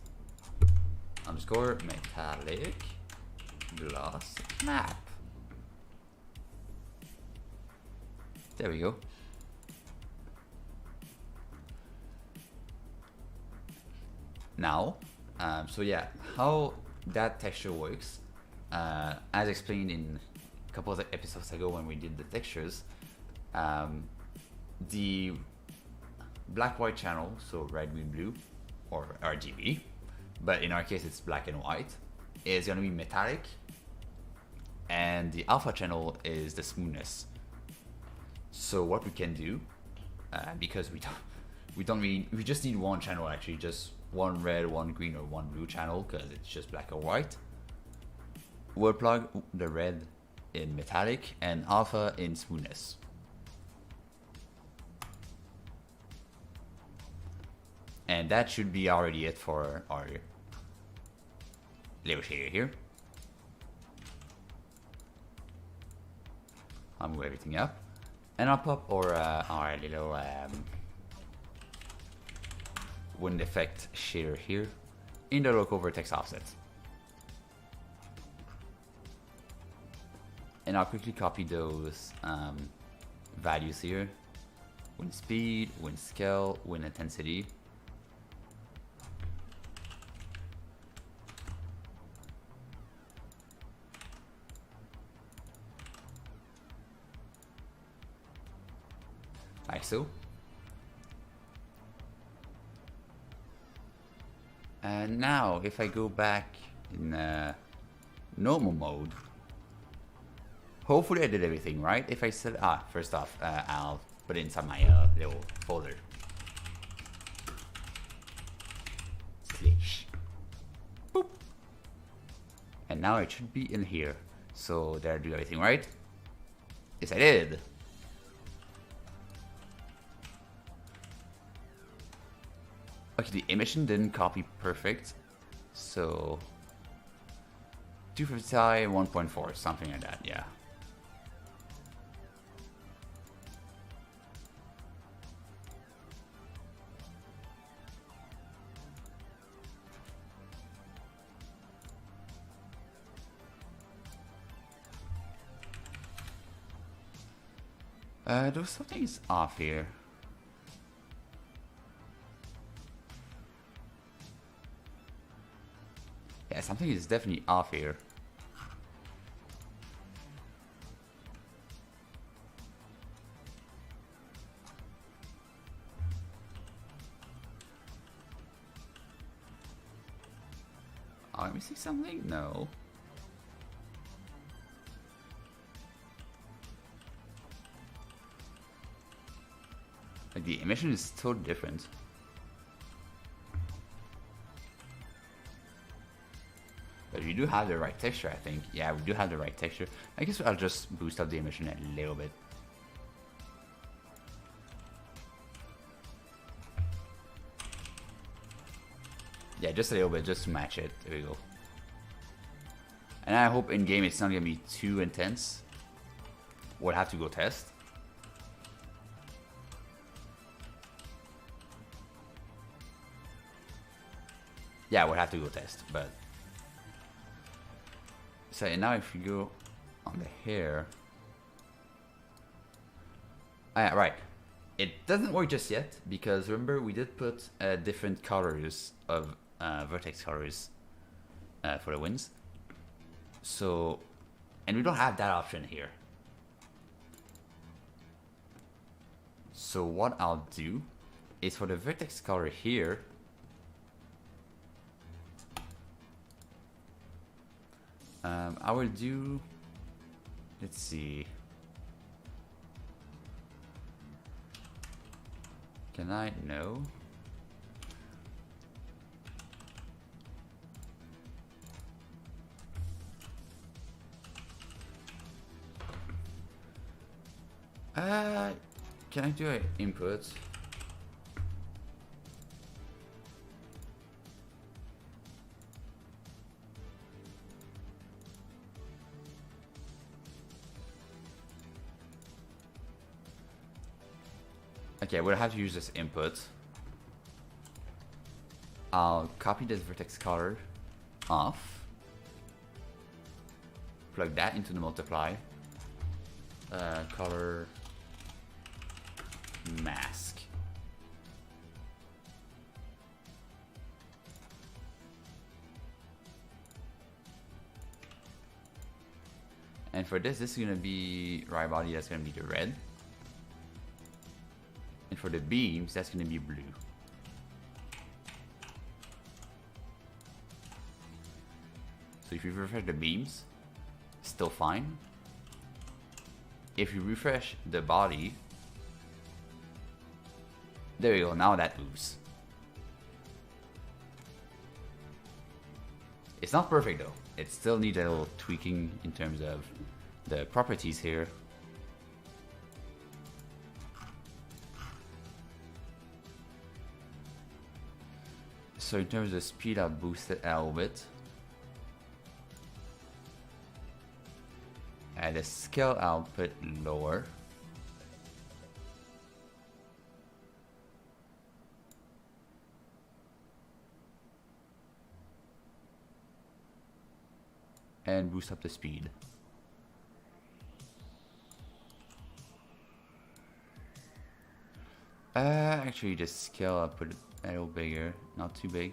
_ metallic gloss map. There we go. Now, so yeah, how that texture works, as explained in a couple of episodes ago when we did the textures, the black-white channel, so red, green, blue, or RGB, but in our case it's black and white, is going to be metallic, and the alpha channel is the smoothness. So what we can do, because we just need one channel, actually, just one red, one green, or one blue channel, because it's just black or white. We'll plug the red in metallic and alpha in smoothness. And that should be already it for our little shader here. I'll move everything up. And I'll pop our little wind effect shader here in the local vertex offset. And I'll quickly copy those values here. Wind speed, wind scale, wind intensity. Like so. And now if I go back in normal mode, hopefully I did everything right. If I said, first off, I'll put it inside my little folder. fish. Boop. And now it should be in here. So did I do everything right? Yes, I did. Okay, the emission didn't copy perfect. So 250 Ti, 1.4, something like that, yeah. There's something's off here. Yeah, something is definitely off here. Oh, let me see something? No. Like the emission is so different. But we do have the right texture, I think. Yeah, we do have the right texture. I guess I'll just boost up the emission a little bit. Yeah, just a little bit, just to match it. There we go. And I hope in game it's not gonna be too intense. We'll have to go test. Yeah, we'll have to go test, but so now if you go on the hair, right, it doesn't work just yet because remember we did put different colors of vertex colors for the winds. So, and we don't have that option here. So what I'll do is for the vertex color here, I will do, let's see, can I? No. Can I do an input? Okay, we'll have to use this input. I'll copy this vertex color off, plug that into the multiply, color mask. And for this is gonna be right body, that's gonna be the red. And for the beams, that's gonna be blue. So if you refresh the beams, still fine. If you refresh the body, there we go, now that moves. It's not perfect though. It still needs a little tweaking in terms of the properties here. So in terms of speed, I'll boost it a little bit. And the scale I'll put lower. And boost up the speed. Actually, the scale I'll put it a little bigger, not too big.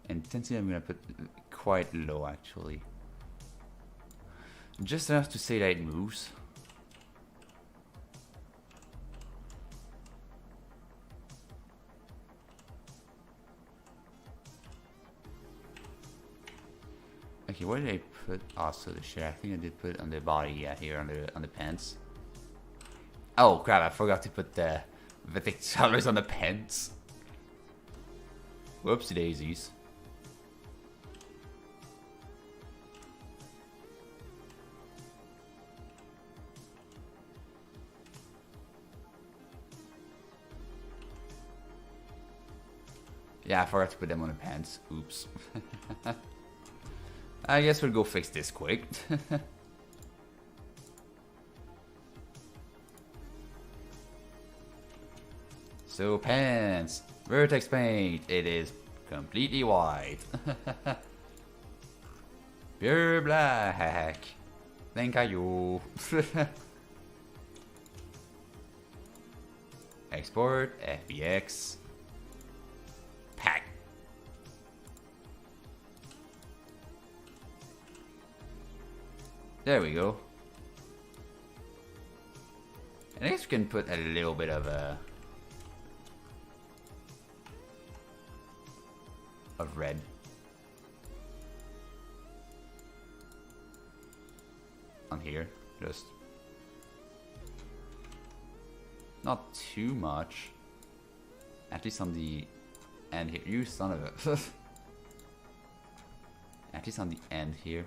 Intensity I'm gonna put quite low actually. Just enough to say that it moves. Okay, where did I put also the shirt? I think I did put it on the body, yeah, here on the pants. Oh crap, I forgot to put the colors on the pants. Whoopsie daisies. Yeah, I forgot to put them on the pants. Oops. I guess we'll go fix this quick. So pants, vertex paint, it is completely white. Pure black. Thank you. Export, FBX. Pack. There we go. I guess we can put a little bit of red. On here, just not too much. At least on the end here. You son of a. At least on the end here.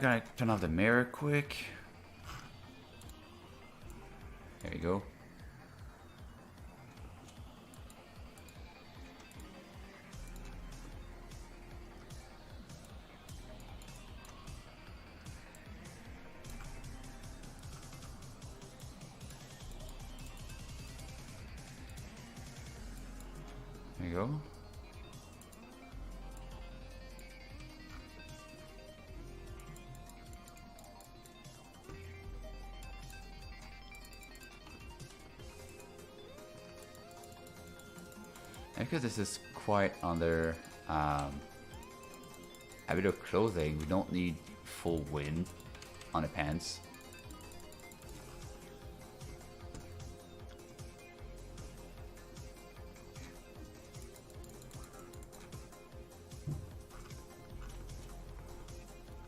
Gonna turn off the mirror quick. There we go. There you go. Because this is quite under a bit of clothing, we don't need full wind on the pants.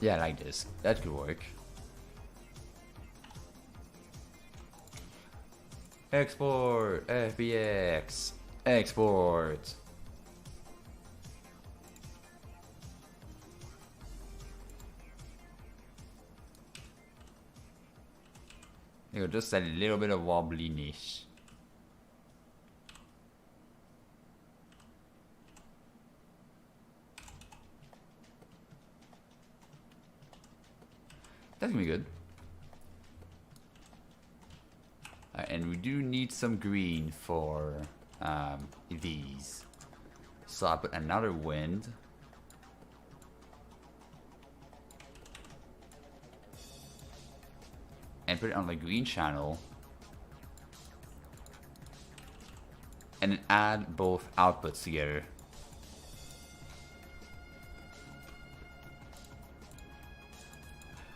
Yeah, like this. That could work. Export FBX. Export. You know, just a little bit of wobbliness. That's gonna be good. And we do need some green for these. So I put another wind. And put it on the green channel. And then add both outputs together.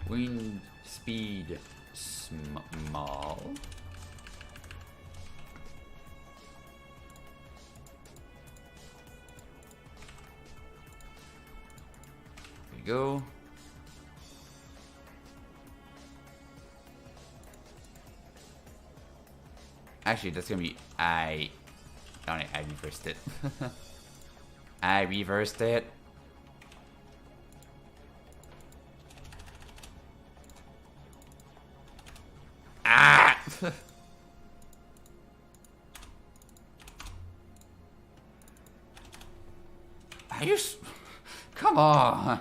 Wind speed small. There you go. Actually, that's gonna be I reversed it. I reversed it. Ah! Are you? Come on.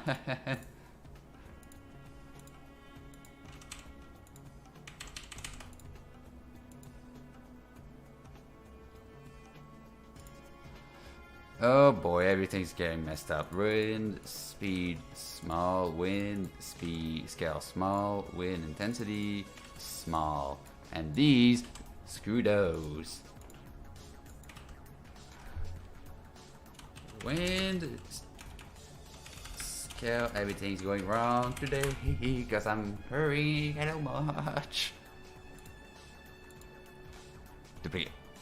Oh boy, everything's getting messed up. Wind speed small, wind speed scale small, wind intensity small, and these screw those. Wind scale, everything's going wrong today because I'm hurrying so much.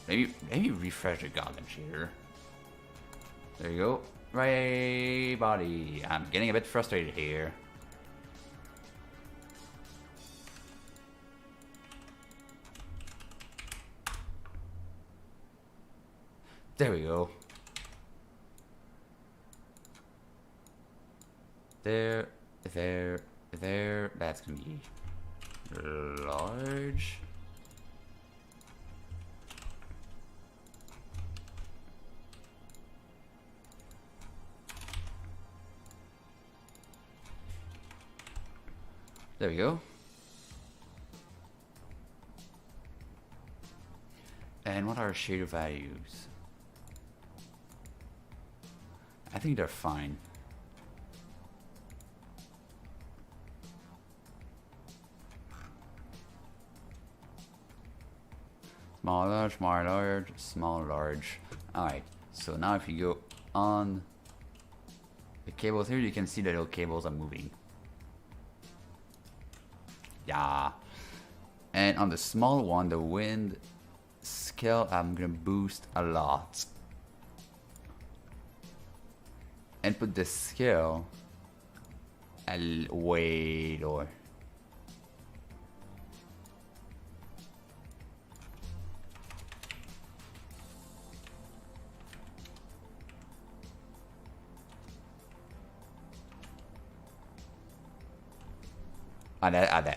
Maybe refresh the goddamn shader. There you go. Right body. I'm getting a bit frustrated here. There we go. There. That's gonna be large. There we go. And what are shader values? I think they're fine. Small, large, small, large, small, large. Alright, so now if you go on the cables here, you can see the little cables are moving. Yeah. And on the small one, the wind scale, I'm gonna boost a lot. And put the scale way lower.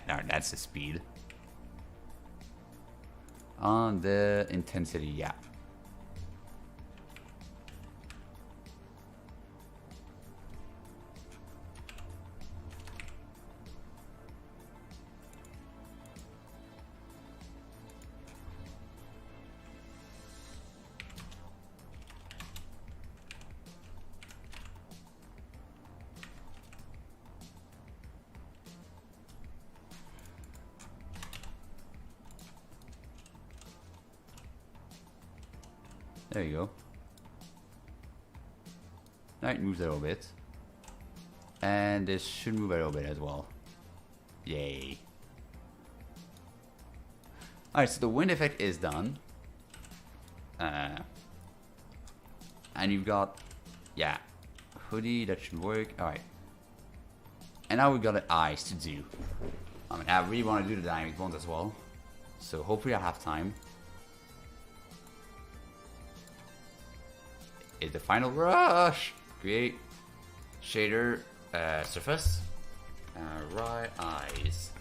No, that's the speed. On the intensity, yeah. There you go. Now it moves a little bit. And this should move a little bit as well. Yay. Alright, so the wind effect is done. And you've got, yeah, hoodie, that should work. Alright. And now we've got the eyes to do. I mean, I really want to do the dynamic bones as well. So hopefully I have time. Is the final rush. Create shader surface. Right eyes.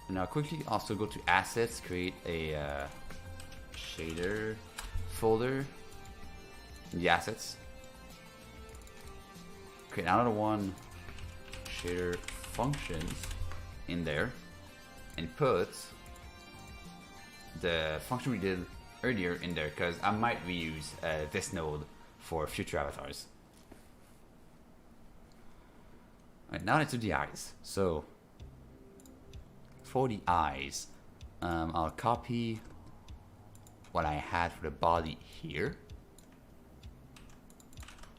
And now quickly also go to assets, create a shader folder in the assets. Create another one, shader functions in there, and put the function we did earlier in there, because I might reuse this node for future avatars. Alright, now let's do the eyes. So for the eyes, I'll copy what I had for the body here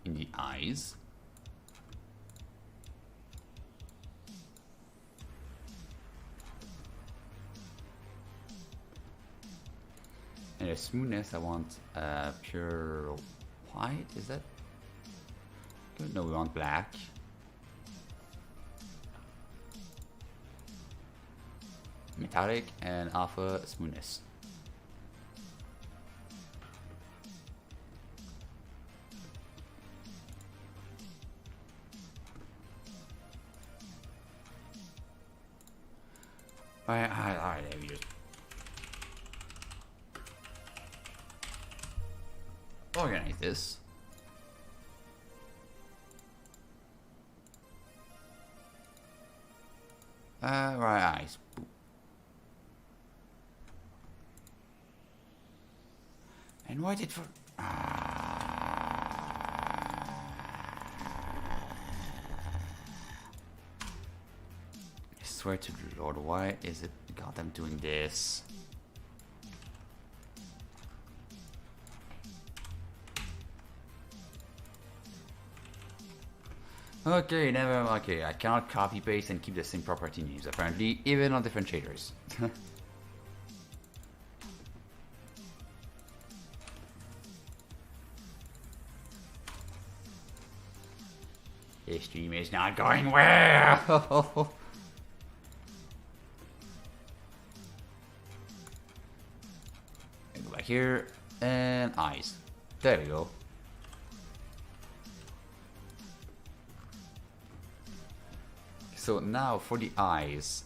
in the eyes. And the smoothness, I want pure white, is that good? No, we want black. Metallic and alpha smoothness. Alright, there we go. Organize this. Right eyes. Boop. And why did for I swear to the Lord, why is it God I'm doing this? Okay, never. Okay, I cannot copy paste and keep the same property names. Apparently, even on different shaders. This stream is not going well. Go back here and eyes. There we go. So now for the eyes,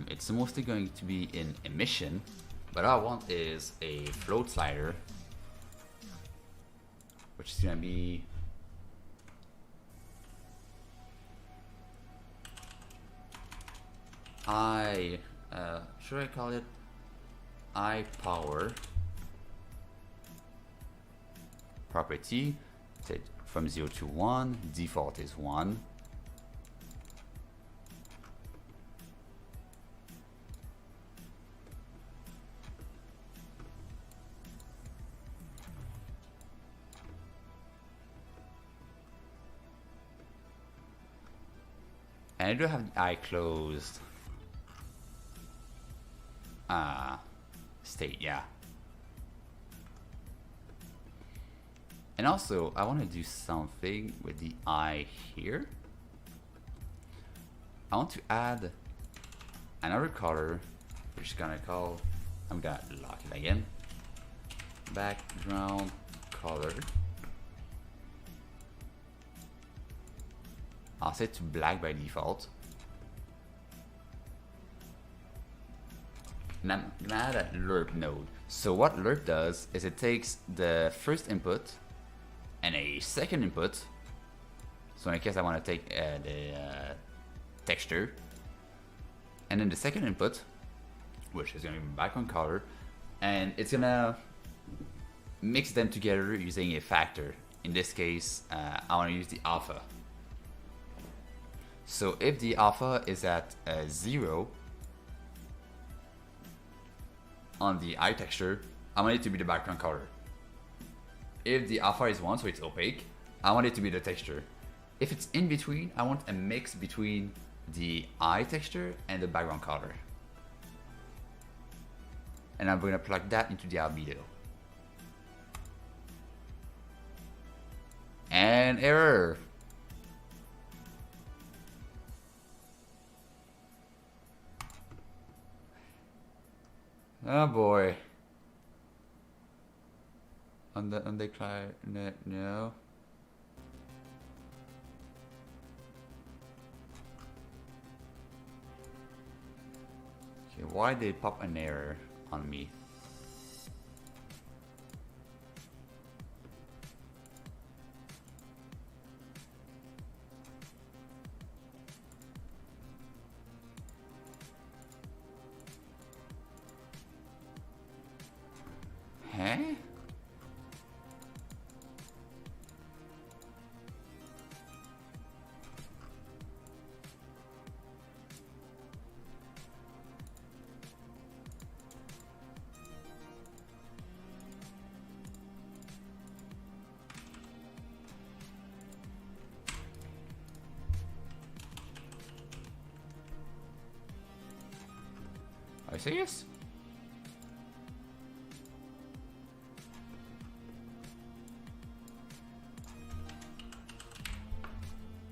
it's mostly going to be in emission, but all I want is a float slider, which is gonna be should I call it eye power property? Set from 0 to 1, default is 1. And I do have the eye closed state, yeah. And also, I want to do something with the eye here. I want to add another color, which is gonna call, I'm gonna lock it again, background color. I'll set to black by default. And I'm gonna add a lerp node. So what lerp does is it takes the first input and a second input. So in case I want to take the texture, and then the second input, which is gonna be background color, and it's gonna mix them together using a factor. In this case, I want to use the alpha. So if the alpha is at 0 on the eye texture, I want it to be the background color. If the alpha is 1, so it's opaque, I want it to be the texture. If it's in between, I want a mix between the eye texture and the background color. And I'm going to plug that into the albedo. And error. Oh boy. On the client, no. Okay, why did they pop an error on me? Huh? Are you serious?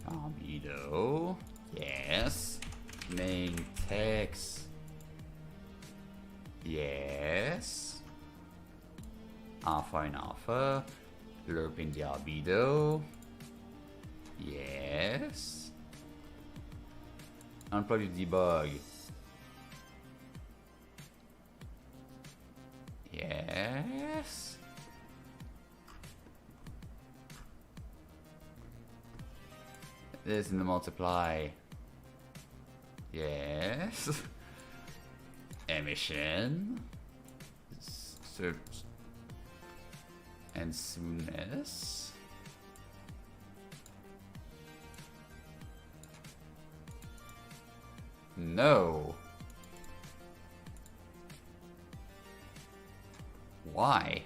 Albedo, yes. Main text, yes. Alpha and alpha, lerping the albedo, yes. Unplug the debug, yes. This in the multiply, yes. Emission, search and soonness, no. Why?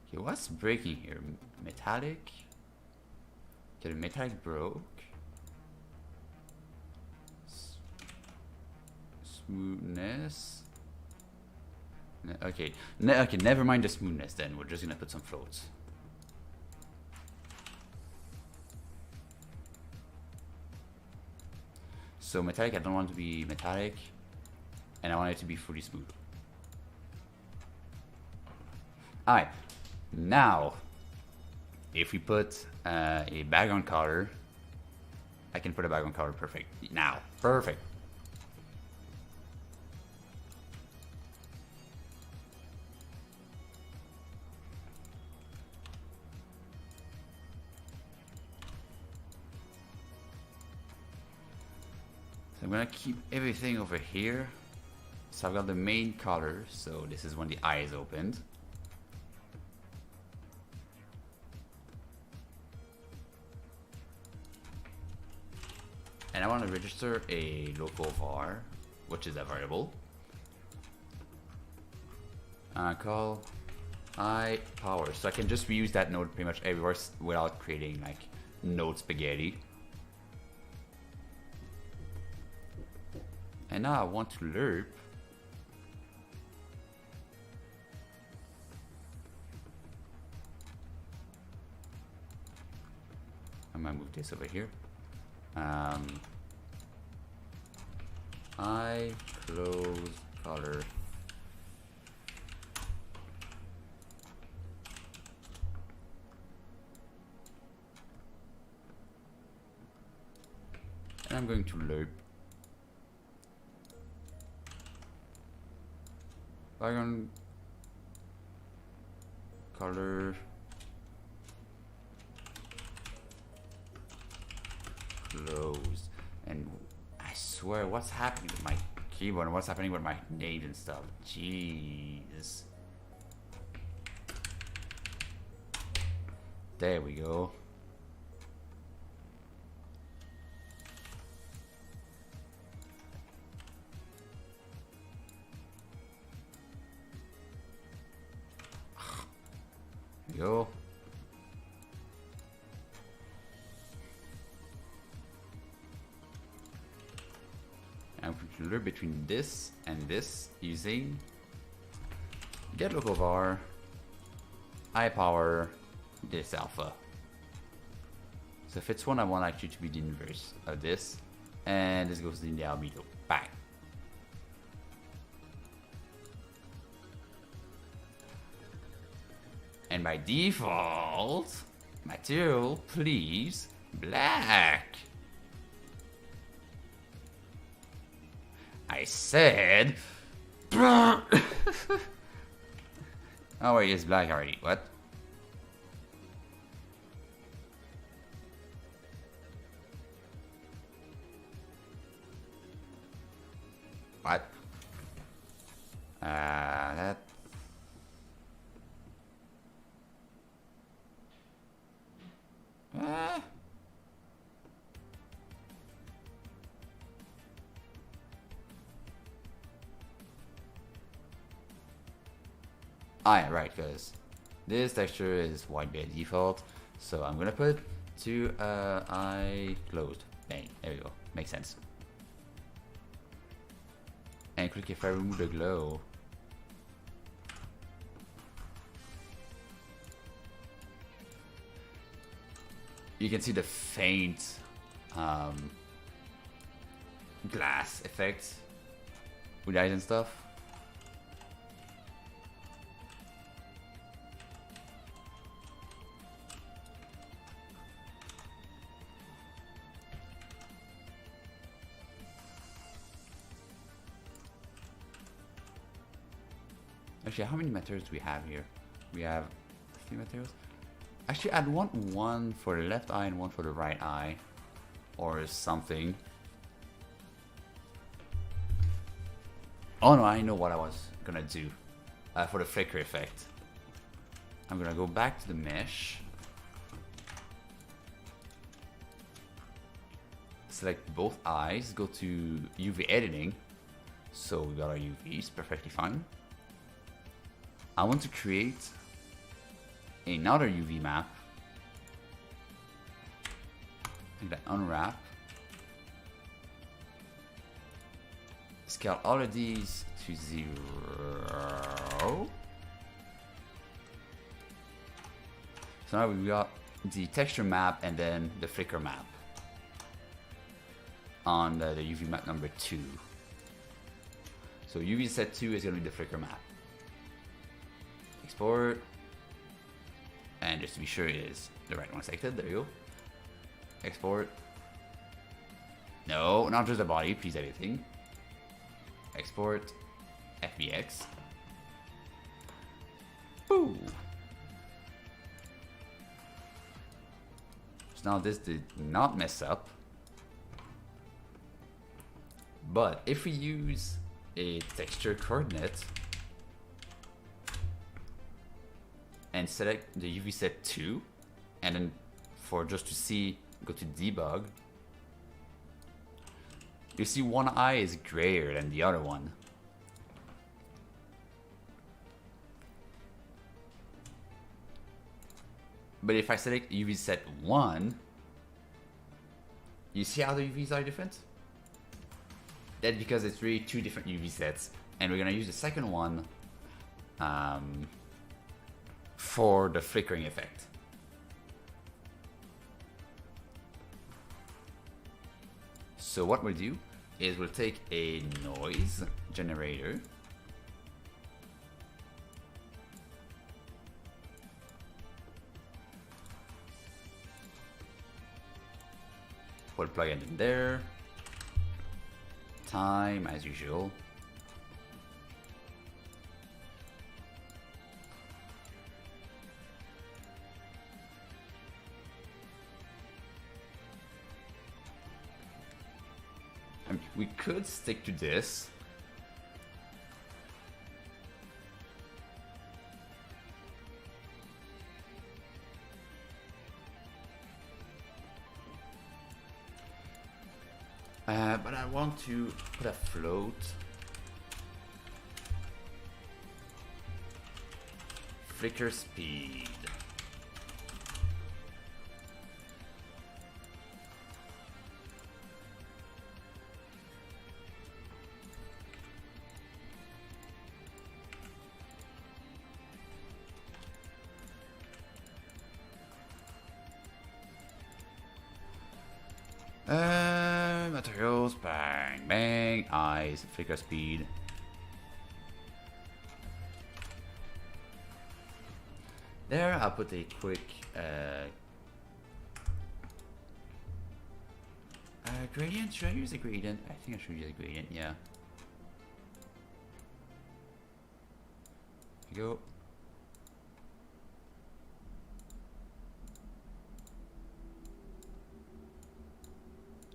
Okay, what's breaking here? Metallic? Okay, the metallic broke. Smoothness. Okay, okay, never mind the smoothness then. We're just gonna put some floats. So metallic, I don't want it to be metallic, and I want it to be fully smooth. Alright, now, if we put a background color, I can put a background color perfect. Now, perfect. So I'm gonna keep everything over here. So I've got the main color, so this is when the eye is opened. And I want to register a local var, which is a variable. Call eye power. So I can just reuse that node pretty much everywhere without creating like node spaghetti. And now I want to lerp. I'm gonna move this over here. I close color. And I'm going to lerp. Background color closed. And I swear, what's happening with my keyboard and what's happening with my names and stuff? Jeez. There we go. Go. And we can learn between this and this using get local var, eye power, this alpha. So if it's one, I want actually to be the inverse of this, and this goes in the albedo. Bang. And by default, material, please, black. I said, oh wait, it's black already. What? What? That. Ah, right, because this texture is white by default, so I'm gonna put to eye closed. Bang, there we go. Makes sense. And click if I remove the glow. You can see the faint glass effect with eyes and stuff. Actually, how many materials do we have here? We have 3 materials. Actually, I'd want one for the left eye and one for the right eye, or something. Oh no, I know what I was gonna do for the flicker effect. I'm gonna go back to the mesh, select both eyes, go to UV editing. So we got our UVs perfectly fine. I want to create another UV map. Like that, unwrap. Scale all of these to 0. So now we've got the texture map and then the flicker map on the UV map number 2. So UV set 2 is going to be the flicker map. Export. And just to be sure it is the right one selected, there you go. Export. No, not just the body, please everything. Export. FBX. Boo! So now this did not mess up. But if we use a texture coordinate and select the UV set 2, and then for just to see, go to debug, you see one eye is grayer than the other one. But if I select UV set 1, you see how the UVs are different? That's because it's really 2 different UV sets, and we're gonna use the second one for the flickering effect. So what we'll do is we'll take a noise generator, we'll plug it in there, time as usual, we could stick to this. But I want to put a float. Flicker speed. Materials, bang, bang, eyes, flicker speed. There, I'll put a quick gradient. Should I use a gradient? I think I should use a gradient, yeah. Here we go.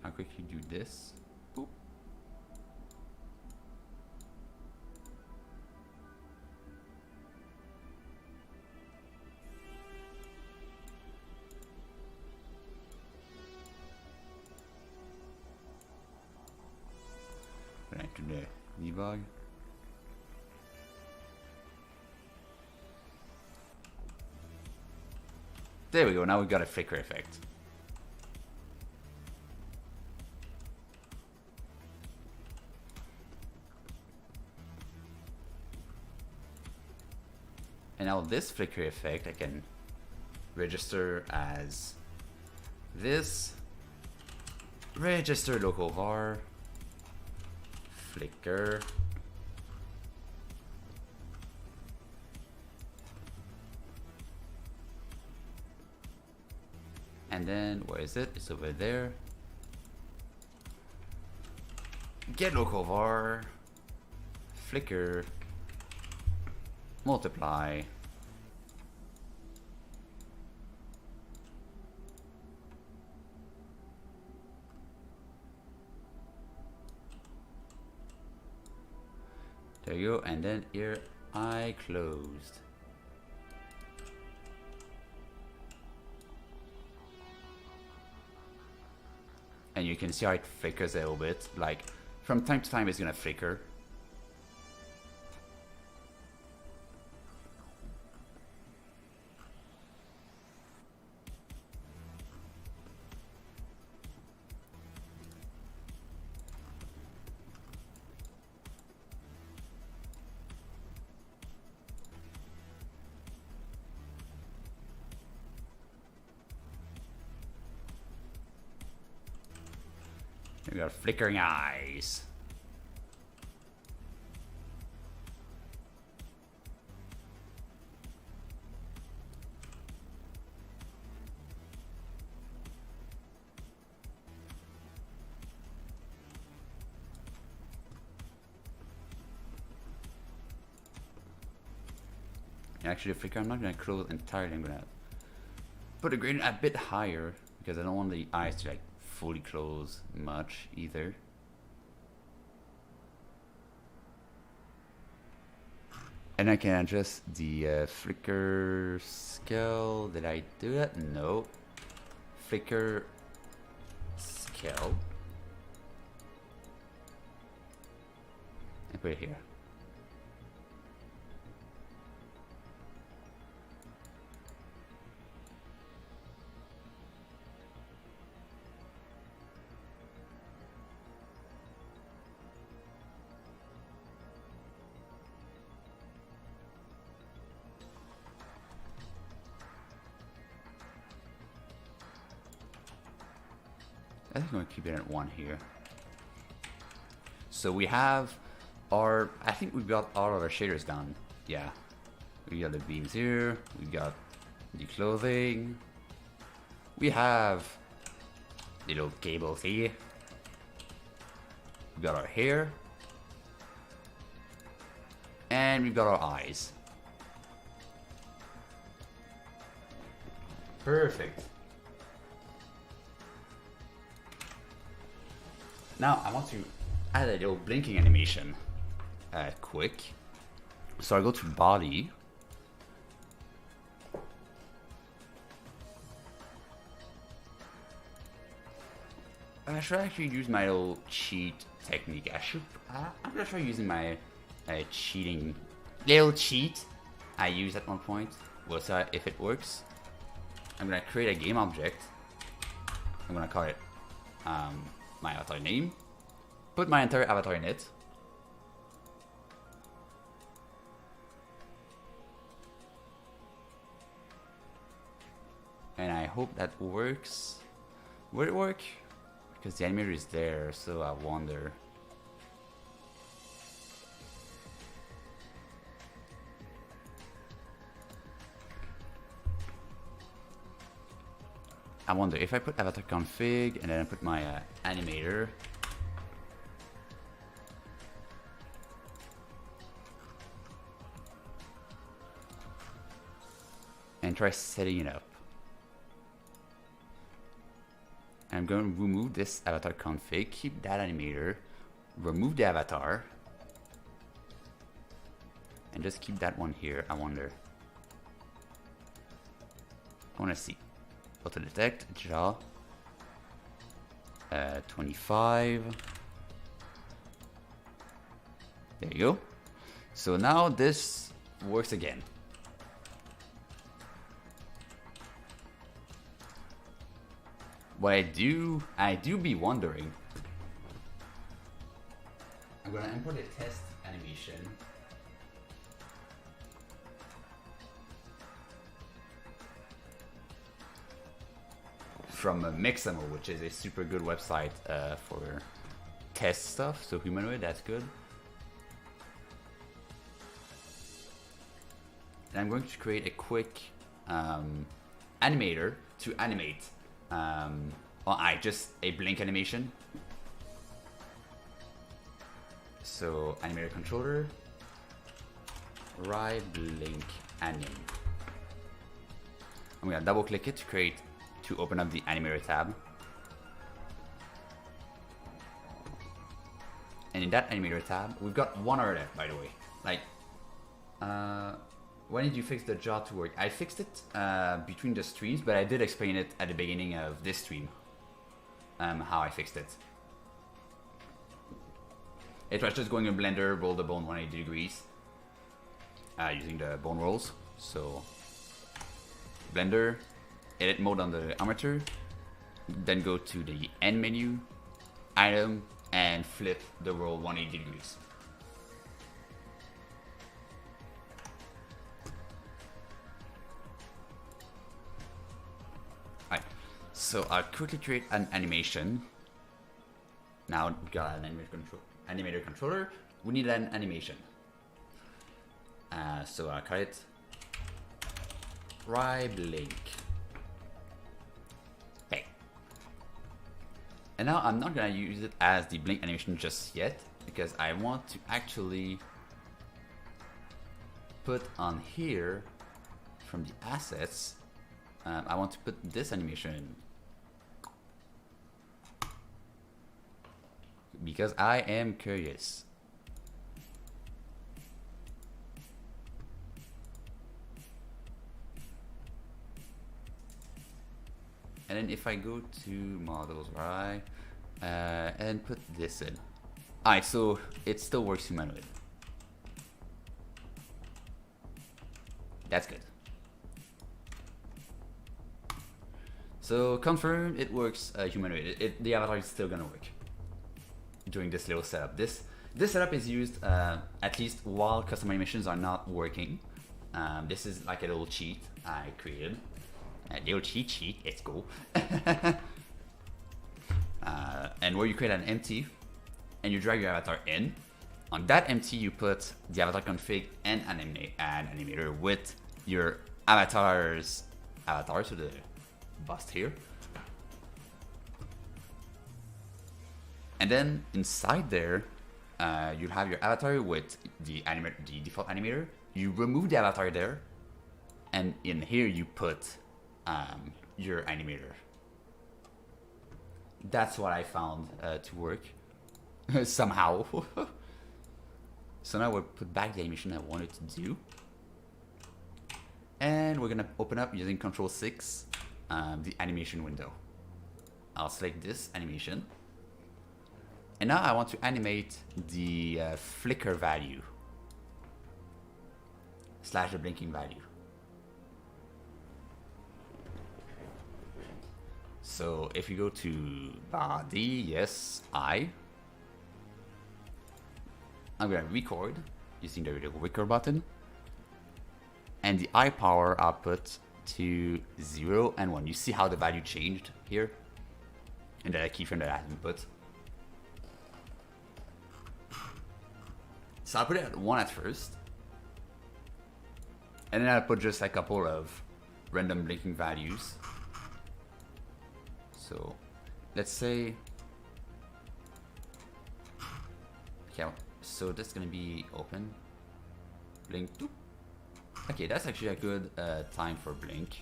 I'll quickly do this. Boop. Right to the debug. There we go, now we've got a flicker effect. And now this flicker effect I can register as this, register local var, flicker, and then where is it? It's over there. Get local var, flicker, multiply, there you go, and then here I closed. And you can see how it flickers a little bit, like from time to time it's gonna flicker. We got flickering eyes. Actually, the flicker, I'm not gonna close entirely. I'm gonna put the gradient a bit higher because I don't want the eyes to like fully close much either. And I can adjust the flicker scale. Did I do that? No. Flicker scale. And put it here. I think I'm gonna keep it at 1 here. So we have our, I think we've got all of our shaders done. Yeah. We got the beams here, we got the clothing. We have little cables here. We got our hair. And we've got our eyes. Perfect. Now I want to add a little blinking animation quick. So I go to body. I should actually use my little cheat technique. I'm gonna try using my cheating little cheat I used at one point. We'll see if it works. I'm gonna create a game object. I'm gonna call it my avatar name, put my entire avatar in it, and I hope that works. Will it work? Because the animator is there, so I wonder. I wonder if I put avatar config and then I put my animator. And try setting it up. I'm going to remove this avatar config, keep that animator, remove the avatar, and just keep that one here. I wonder. I want to see. Auto detect, jaw, 25. There you go. So now this works again. What I do be wondering. I'm gonna import a test animation. From Mickyelloow, which is a super good website for test stuff. So humanoid, that's good. And I'm going to create a quick animator to animate. Just a blink animation. So animator controller, right blink anim. I'm gonna double click it to open up the animator tab. And in that animator tab, we've got one error left, by the way. Like, when did you fix the jaw to work? I fixed it between the streams, but I did explain it at the beginning of this stream. How I fixed it. It was just going in Blender, roll the bone 180 degrees. Using the bone rolls. So, Blender, edit mode on the armature. Then go to the end menu, item, and flip the roll 180 degrees. Alright, so I'll quickly create an animation. now we got an animator controller. We need an animation. So I'll call it try blink. Okay. And now I'm not gonna use it as the blink animation just yet because I want to actually put on here from the assets. I want to put this animation because I am curious. And then if I go to models, right, and put this in. Alright, so it still works humanoid. That's good. So confirm it works humanoid. The avatar is still gonna work during this little setup. This setup is used at least while custom animations are not working. This is like a little cheat I created. A little cheat sheet, it's cool. And where you create an empty and you drag your avatar in. On that empty, you put the avatar config and an animator with your avatar's avatar, so the bust here. And then inside there, you'll have your avatar with the default animator. You remove the avatar there, and in here you put your animator. That's what I found to work somehow. So now we'll put back the animation I wanted to do, and we're gonna open up using Control-6 the animation window. I'll select this animation, and now I want to animate the flicker value / the blinking value. So if you go to body, yes, I'm gonna record using the record button, and the eye power output to 0 and 1. You see how the value changed here in the keyframe that I have input. So I'll put it at 1 at first, and then I'll put just a couple of random blinking values. So let's say, okay, so this is gonna be open, blink, doop. Okay, that's actually a good time for blink.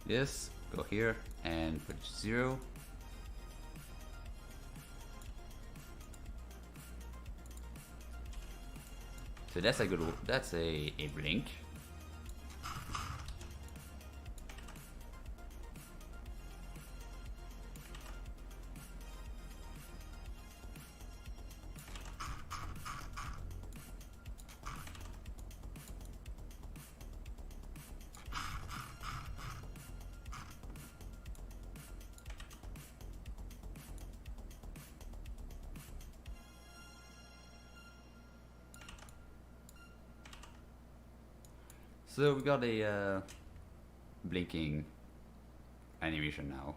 This, go here and put 0. So that's a good, that's a blink. So we got a blinking animation now.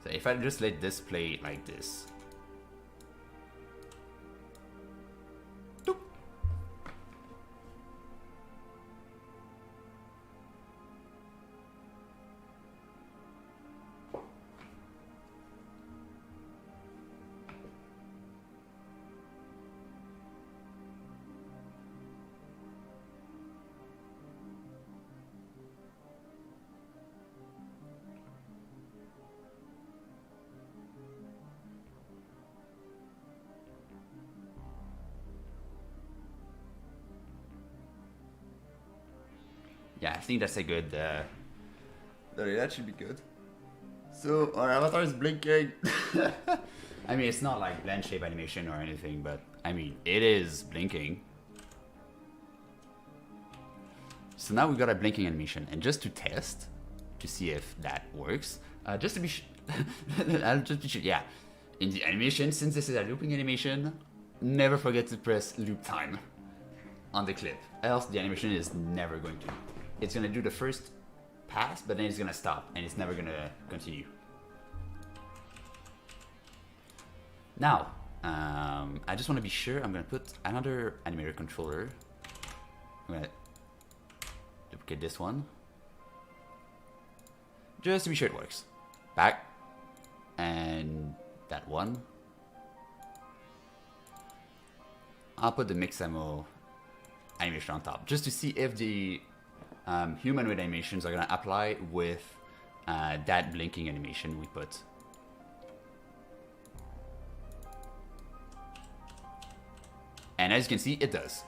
So if I just let this play like this. Doop. Yeah, I think that's a good, that should be good. So our avatar is blinking. I mean, it's not like blend shape animation or anything, but I mean, it is blinking. So now we got a blinking animation, and just to test, to see if that works, Just to be I'll just be sure, yeah. In the animation, since this is a looping animation, never forget to press loop time on the clip. Else the animation is never going to. It's gonna do the first pass, but then it's gonna stop, and it's never gonna continue. Now, I just want to be sure. I'm gonna put another animator controller. I'm gonna duplicate this one, just to be sure it works. Back, and that one. I'll put the Mickyelloow animation on top, just to see if the humanoid animations are gonna apply with that blinking animation we put. And as you can see, it does.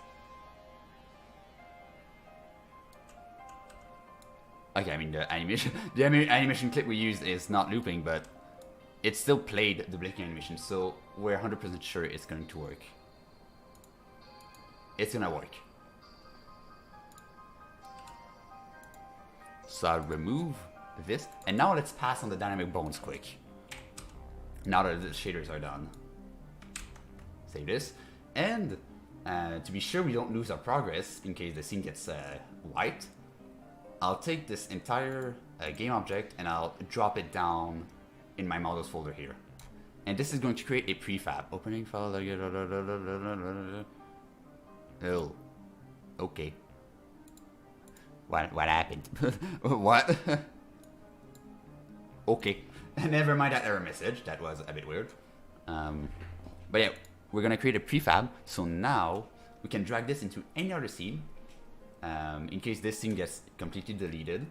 Okay, I mean the animation clip we used is not looping, but it still played the blinking animation, so we're 100% sure it's going to work. It's gonna work. So I'll remove this, and now let's pass on the dynamic bones quick. Now that the shaders are done. Save this, and to be sure we don't lose our progress in case the scene gets wiped, I'll take this entire game object and I'll drop it down in my models folder here. And this is going to create a prefab. Opening file. Oh, okay. What happened? What? Okay. Never mind that error message. That was a bit weird. But yeah, we're gonna create a prefab. So now we can drag this into any other scene. In case this scene gets completely deleted,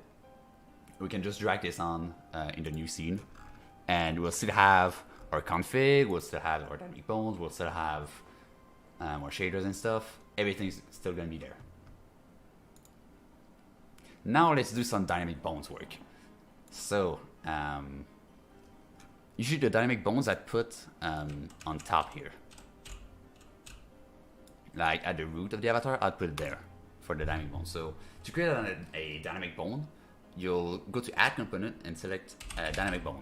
we can just drag this on in the new scene, and we'll still have our config. We'll still have our dynamic bones. We'll still have our shaders and stuff. Everything's still gonna be there. Now let's do some dynamic bones work. So usually the dynamic bones I put on top here, like at the root of the avatar, I'll put it there for the dynamic bone. So to create a dynamic bone, you'll go to add component and select dynamic bone.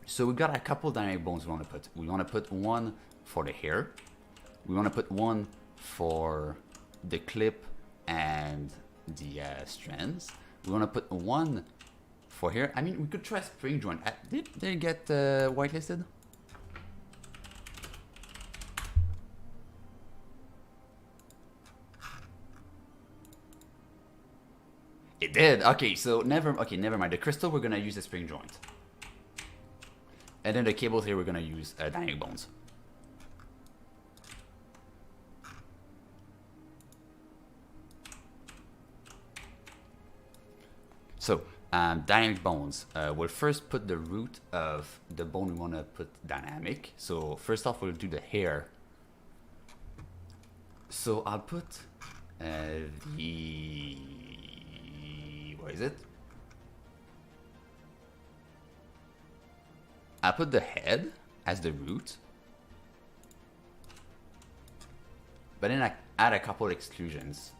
So we've got a couple dynamic bones we want to put. We want to put one for the hair. We want to put one for the clip and the strands. We want to put one for here. I mean, we could try spring joint. Did they get whitelisted? It did. Okay, so never mind. The crystal, we're gonna use a spring joint, and then the cables here we're gonna use dynamic bones. So dynamic bones, we'll first put the root of the bone we want to put dynamic. So first off, we'll do the hair. So I'll put the, what is it? I'll put the head as the root, but then I add a couple exclusions.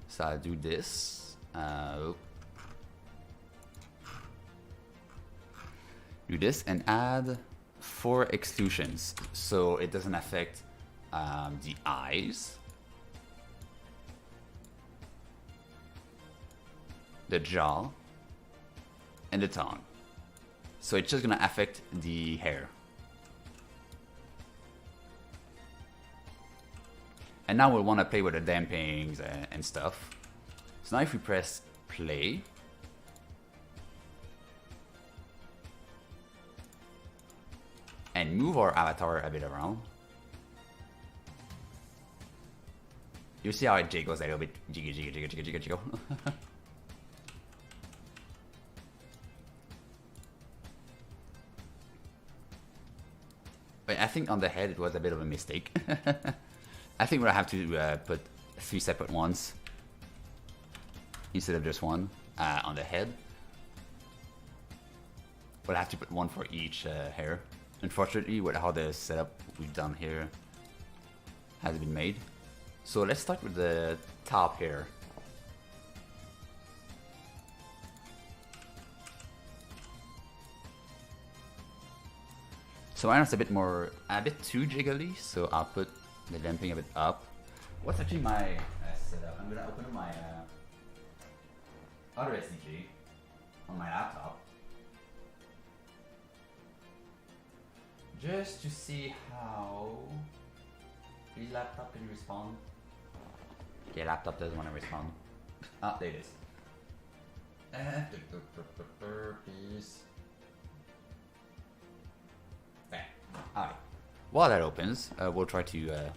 So I'll do this. Do this and add 4 exclusions, so it doesn't affect the eyes, the jaw, and the tongue. So it's just gonna affect the hair. And now we'll want to play with the dampings and stuff. So now if we press play, and move our avatar a bit around, you see how it jiggles a little bit. Jiggle. But I think on the head it was a bit of a mistake. I think we'll have to put 3 separate ones instead of just one on the head. We'll have to put one for each hair. Unfortunately, with how the setup we've done here has been made. So let's start with the top here. So I know it's a bit too jiggly, so I'll put the damping a bit up. What's actually my setup? I'm gonna open my other SDK on my laptop, just to see how the laptop can respond. Okay, laptop doesn't want to respond. Ah, there it is. Peace. Okay. Alright. While that opens, we'll try to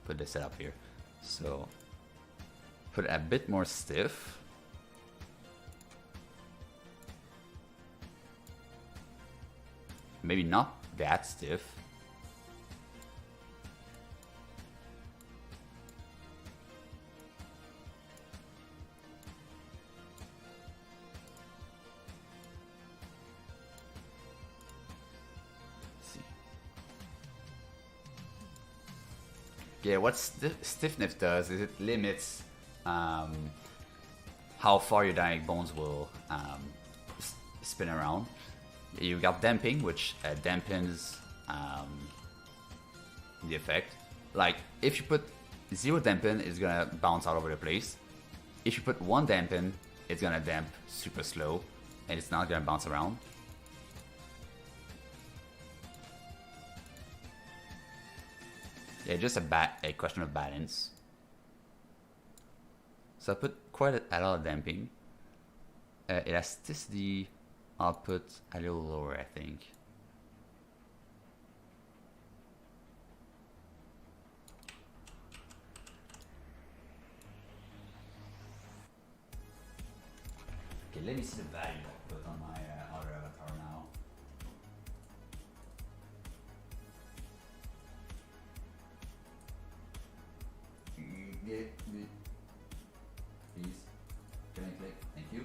put the setup here. So, put it a bit more stiff. Maybe not that stiff. Yeah, what stiffness does is it limits how far your dynamic bones will spin around. You got damping, which dampens the effect. Like, if you put 0 dampen, it's gonna bounce all over the place. If you put 1 dampen, it's gonna damp super slow, and it's not gonna bounce around. Yeah, just a question of balance. So I put quite a lot of damping. Elasticity, I'll put a little lower, I think. Okay, let me see the value I put on my other avatar now. Please, can I click? Thank you.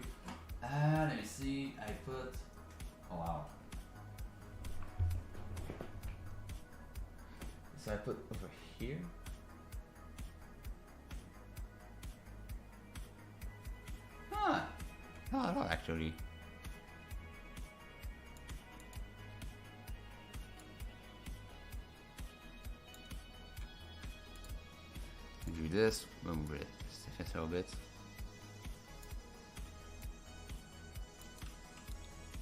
Let me see. I put. Oh wow. So I put over here. Huh. No, actually. Do this, move it, stiffen it a little bit.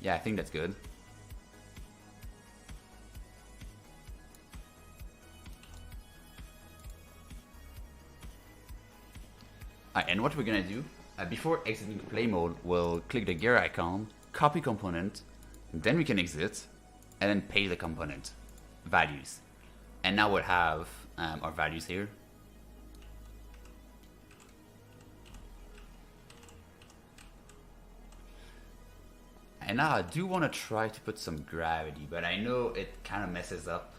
Yeah, I think that's good. And what we're gonna do, before exiting play mode, we'll click the gear icon, copy component, then we can exit, and then paste the component values. And now we'll have our values here. And now I do want to try to put some gravity, but I know it kind of messes up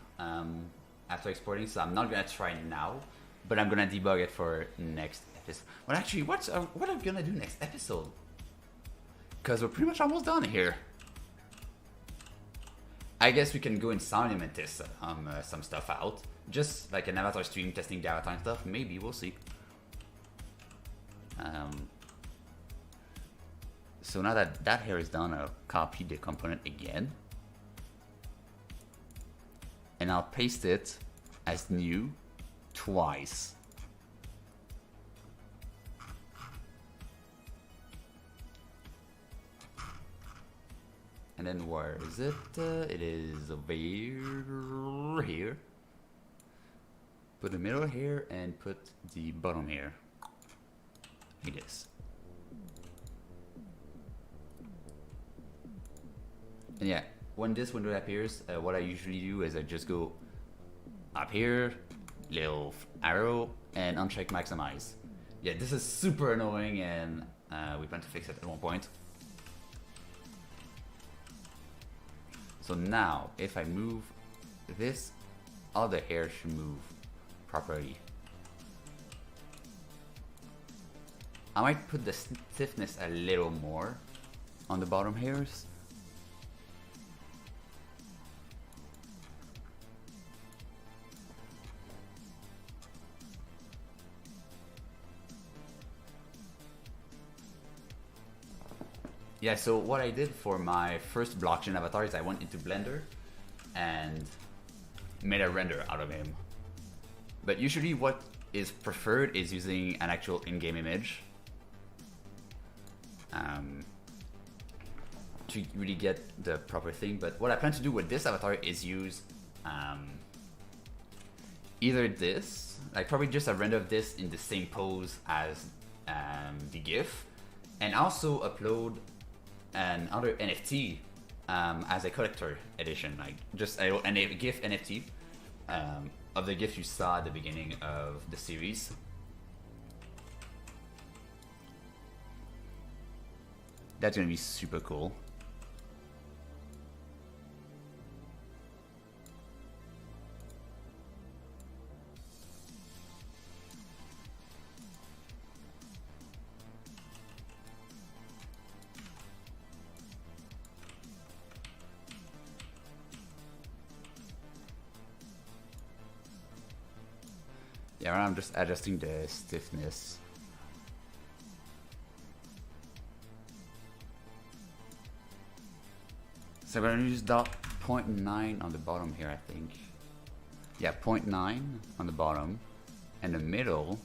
after exporting, so I'm not going to try now, but I'm going to debug it for next episode. Well, actually, what are we going to do next episode? Because we're pretty much almost done here. I guess we can go in Sound and test some stuff out. Just like an avatar stream testing the avatar and stuff. Maybe, we'll see. So now that that hair is done, I'll copy the component again. And I'll paste it as new twice. And then where is it? It is over here. Put the middle here and put the bottom here. Like this. And yeah, when this window appears, what I usually do is I just go up here, little arrow, and uncheck maximize. Yeah, this is super annoying, and we plan to fix it at one point. So now, if I move this, all the hair should move properly. I might put the stiffness a little more on the bottom hairs. Yeah, so what I did for my first blockchain avatar is I went into Blender and made a render out of him. But usually what is preferred is using an actual in-game image to really get the proper thing. But what I plan to do with this avatar is use either this, like probably just a render of this in the same pose as the GIF, and also upload another NFT as a collector edition, like just a GIF NFT of the GIF you saw at the beginning of the series. That's gonna be super cool. Yeah, I'm just adjusting the stiffness. So we're gonna use dot 0.9 on the bottom here, I think. Yeah, 0.9 on the bottom, and the middle.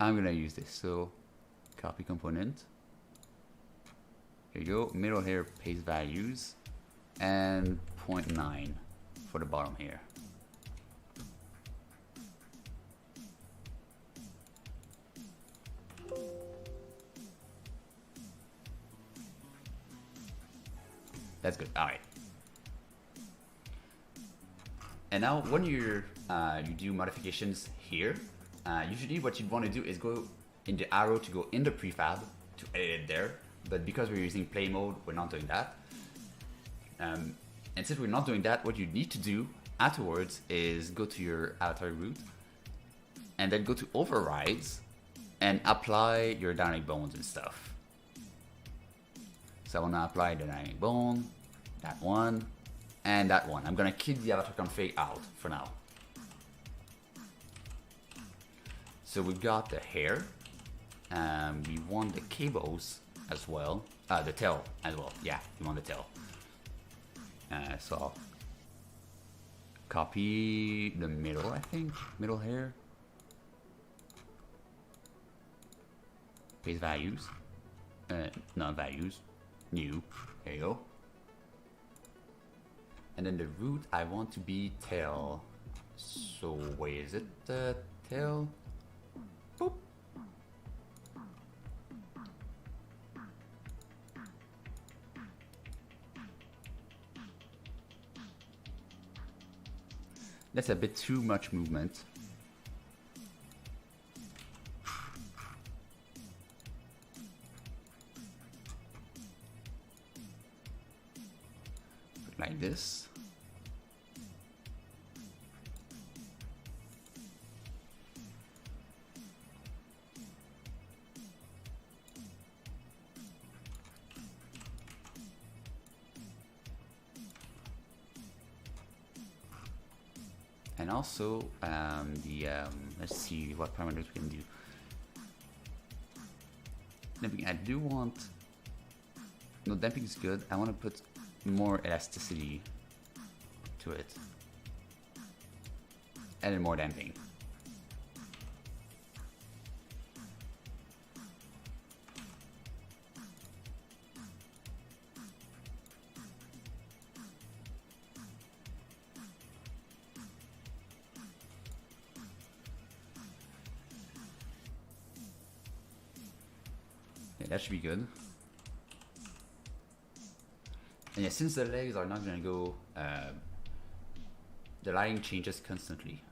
I'm gonna use this, so copy component. Here you go, middle here, paste values, and 0.9 for the bottom here. That's good. All right. And now, when you do modifications here, usually what you'd want to do is go in the arrow to go in the prefab to edit it there. But because we're using play mode, we're not doing that. And since we're not doing that, what you need to do afterwards is go to your avatar root and then go to overrides and apply your dynamic bones and stuff. So I want to apply the dynamic bone, that one, and that one. I'm going to keep the avatar config out for now. So we've got the hair. We want the cables as well. The tail as well. Yeah, we want the tail. So I'll copy the middle, I think. Middle hair. Paste values. Not values. New. There you go. And then the root I want to be tail. So where is it? The tail. Boop. That's a bit too much movement. Like this. And also let's see what parameters we can do. Damping, I do want, no, damping is good. I want to put more elasticity to it, and then more damping. Yeah, that should be good. And yeah, since the legs are not gonna go, the lighting changes constantly.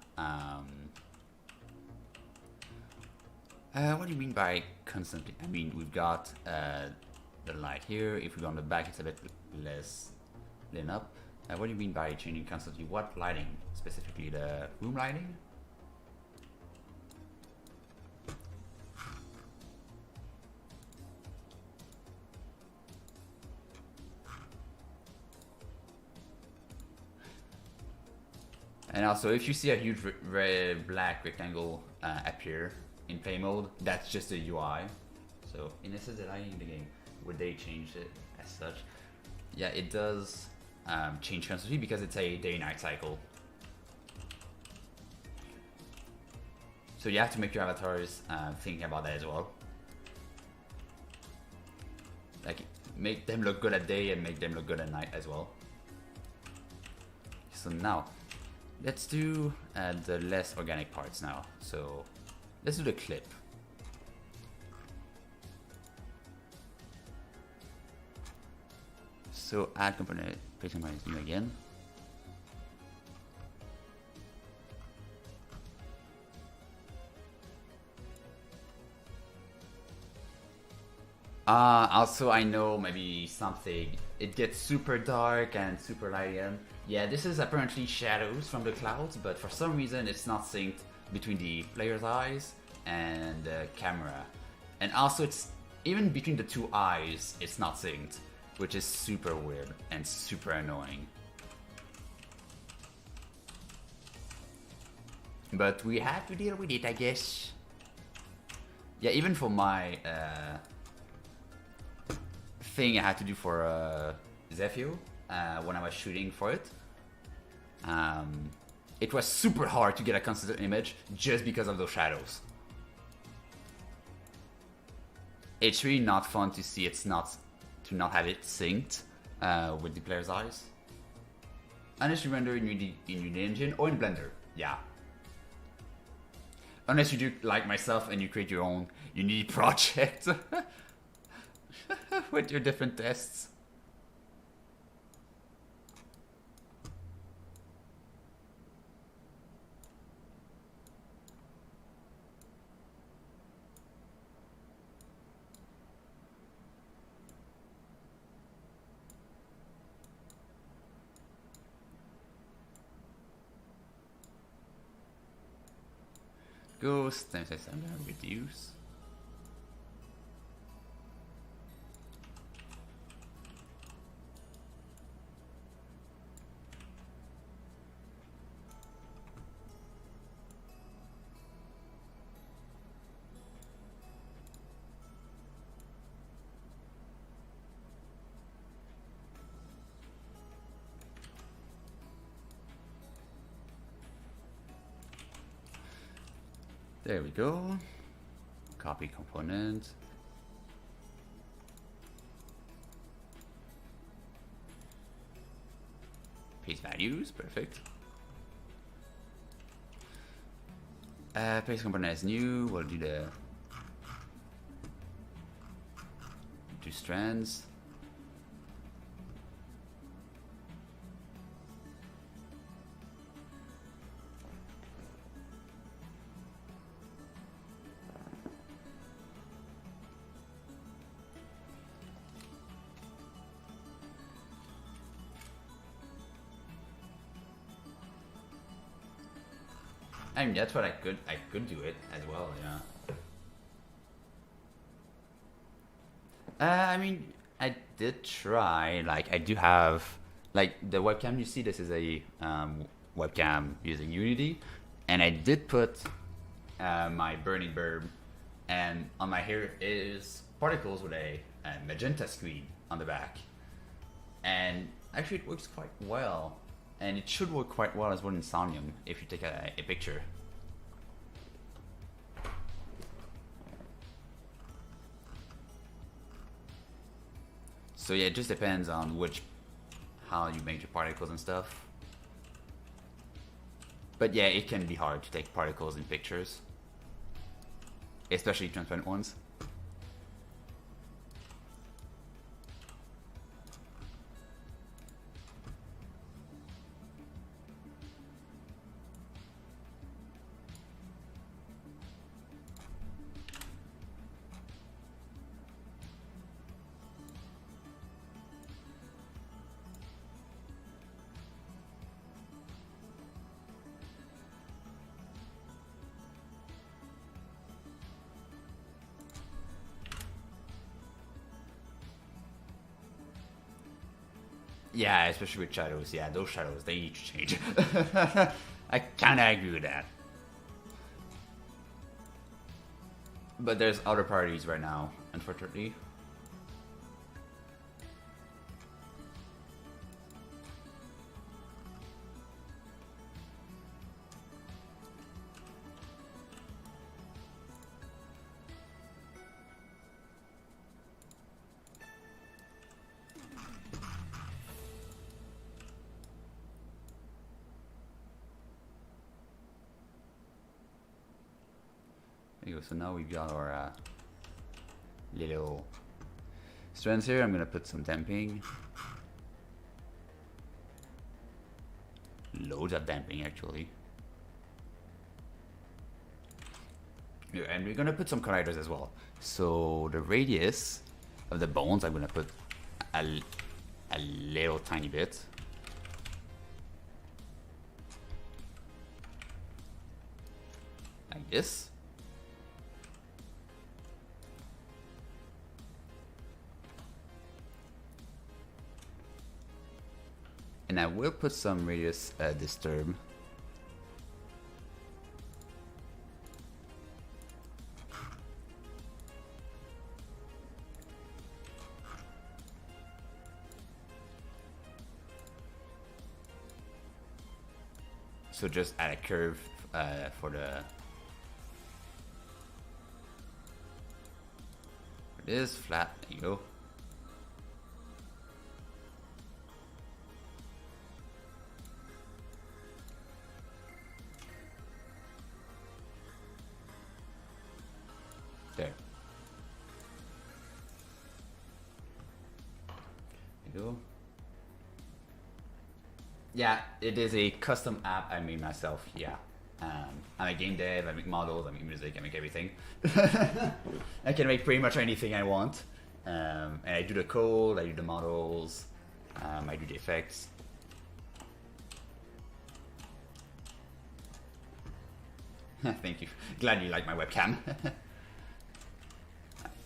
What do you mean by constantly? I mean, we've got the light here. If we go on the back, it's a bit less lit up. What do you mean by changing constantly? What lighting specifically? The room lighting? And also, if you see a huge red black rectangle appear in play mode, that's just a UI. So in essence, the lighting in the game, would they change it as such? Yeah, it does change constantly because it's a day-night cycle. So you have to make your avatars thinking about that as well. Like, make them look good at day and make them look good at night as well. So now, let's do the less organic parts now. So let's do the clip. So add component, place component new again. Also I know maybe something, it gets super dark and super light again. Yeah, this is apparently shadows from the clouds, but for some reason it's not synced between the player's eyes and the camera. And also it's, even between the two eyes, it's not synced, which is super weird and super annoying. But we have to deal with it, I guess. Yeah, even for my thing I had to do for Zephyr when I was shooting for it, it was super hard to get a consistent image just because of those shadows. It's really not fun to see to not have it synced with the player's eyes. Unless you render in Unity Engine or in Blender, yeah. Unless you do like myself and you create your own Unity project with your different tests. Ghost, I'm gonna reduce. There we go. Copy component. Paste values, perfect. Paste component as new. We'll do the two strands. I mean, that's what I could do it as well, yeah. I mean, I did try, like, I do have, like, the webcam you see, this is a webcam using Unity, and I did put my burning burb, and on my hair is particles with a magenta screen on the back, and actually it works quite well. And it should work quite well as well in Somnium if you take a picture. So yeah, it just depends on how you make your particles and stuff. But yeah, it can be hard to take particles in pictures, especially transparent ones. Yeah, especially with shadows. Yeah, those shadows, they need to change. I kind of agree with that. But there's other priorities right now, unfortunately. There you go. So now we've got our little strands here. I'm gonna put some damping. Loads of damping actually. Yeah, and we're gonna put some colliders as well. So the radius of the bones, I'm gonna put a little tiny bit. Like this. And I will put some radius disturb. So just add a curve for this flat. There you go. There. There you go. Yeah, it is a custom app I made myself. Yeah. I'm a game dev, I make models, I make music, I make everything. I can make pretty much anything I want. And I do the code, I do the models, I do the effects. Thank you. Glad you like my webcam.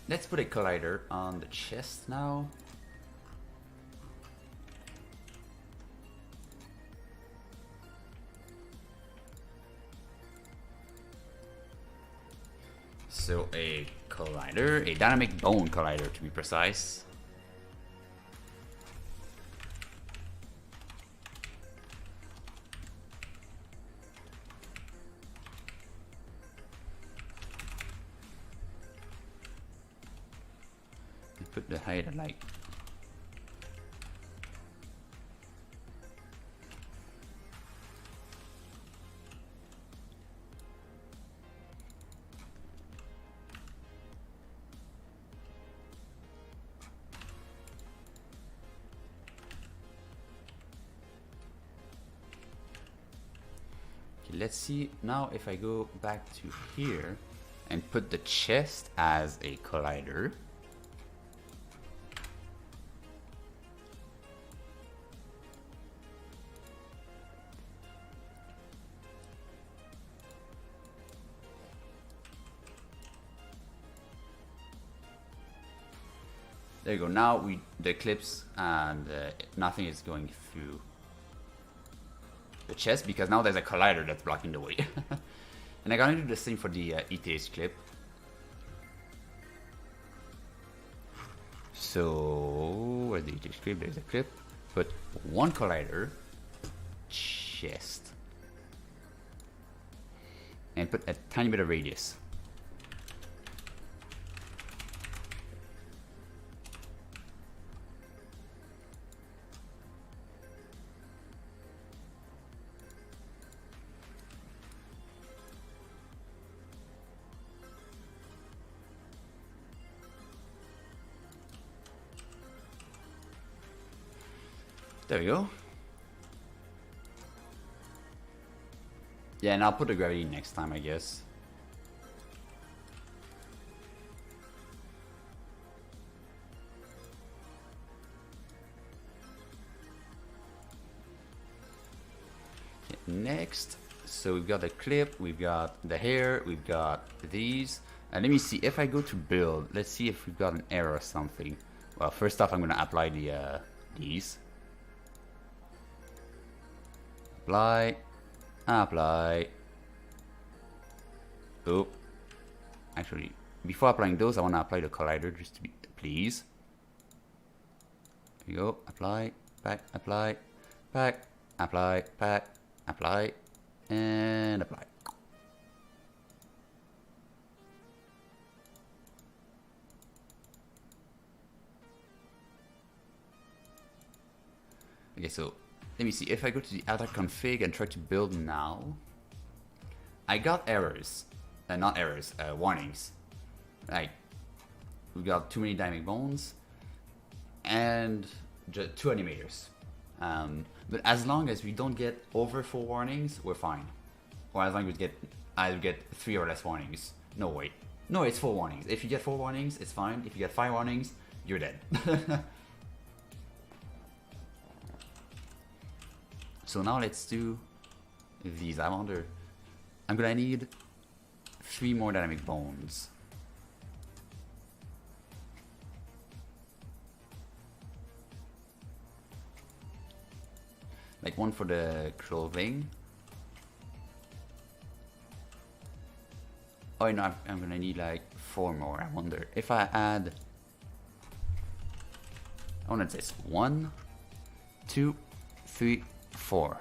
Let's put a collider on the chest now. So a collider, a dynamic bone collider to be precise. And put the height at like let's see now if I go back to here and put the chest as a collider. There you go. Now the clips and nothing is going through the chest because now there's a collider that's blocking the way. And I'm gonna do the same for the ETH clip. So where's the ETH clip? There's a clip. Put one collider, chest, and put a tiny bit of radius. There we go. Yeah, and I'll put the gravity next time, I guess. Okay, next, so we've got the clip, we've got the hair, we've got these. And let me see, if I go to build, let's see if we've got an error or something. Well, first off, I'm gonna apply the these. Apply. Apply. Oh. Actually, before applying those, I want to apply the collider just to be, please. There you go. Apply, back, apply, back, apply, back, apply, and apply. Okay, so let me see. If I go to the attack config and try to build now, I got errors. Not errors, warnings. Like, we got too many dynamic bones and just 2 animators. But as long as we don't get over 4 warnings, we're fine. Or as long as I get 3 or less warnings. No, wait. No, it's 4 warnings. If you get 4 warnings, it's fine. If you get 5 warnings, you're dead. So now let's do these. I'm gonna need 3 more dynamic bones. Like 1 for the clothing. Oh no, I'm gonna need like 4 more. I wonder if I add. I want this 1, 2, 3, 4.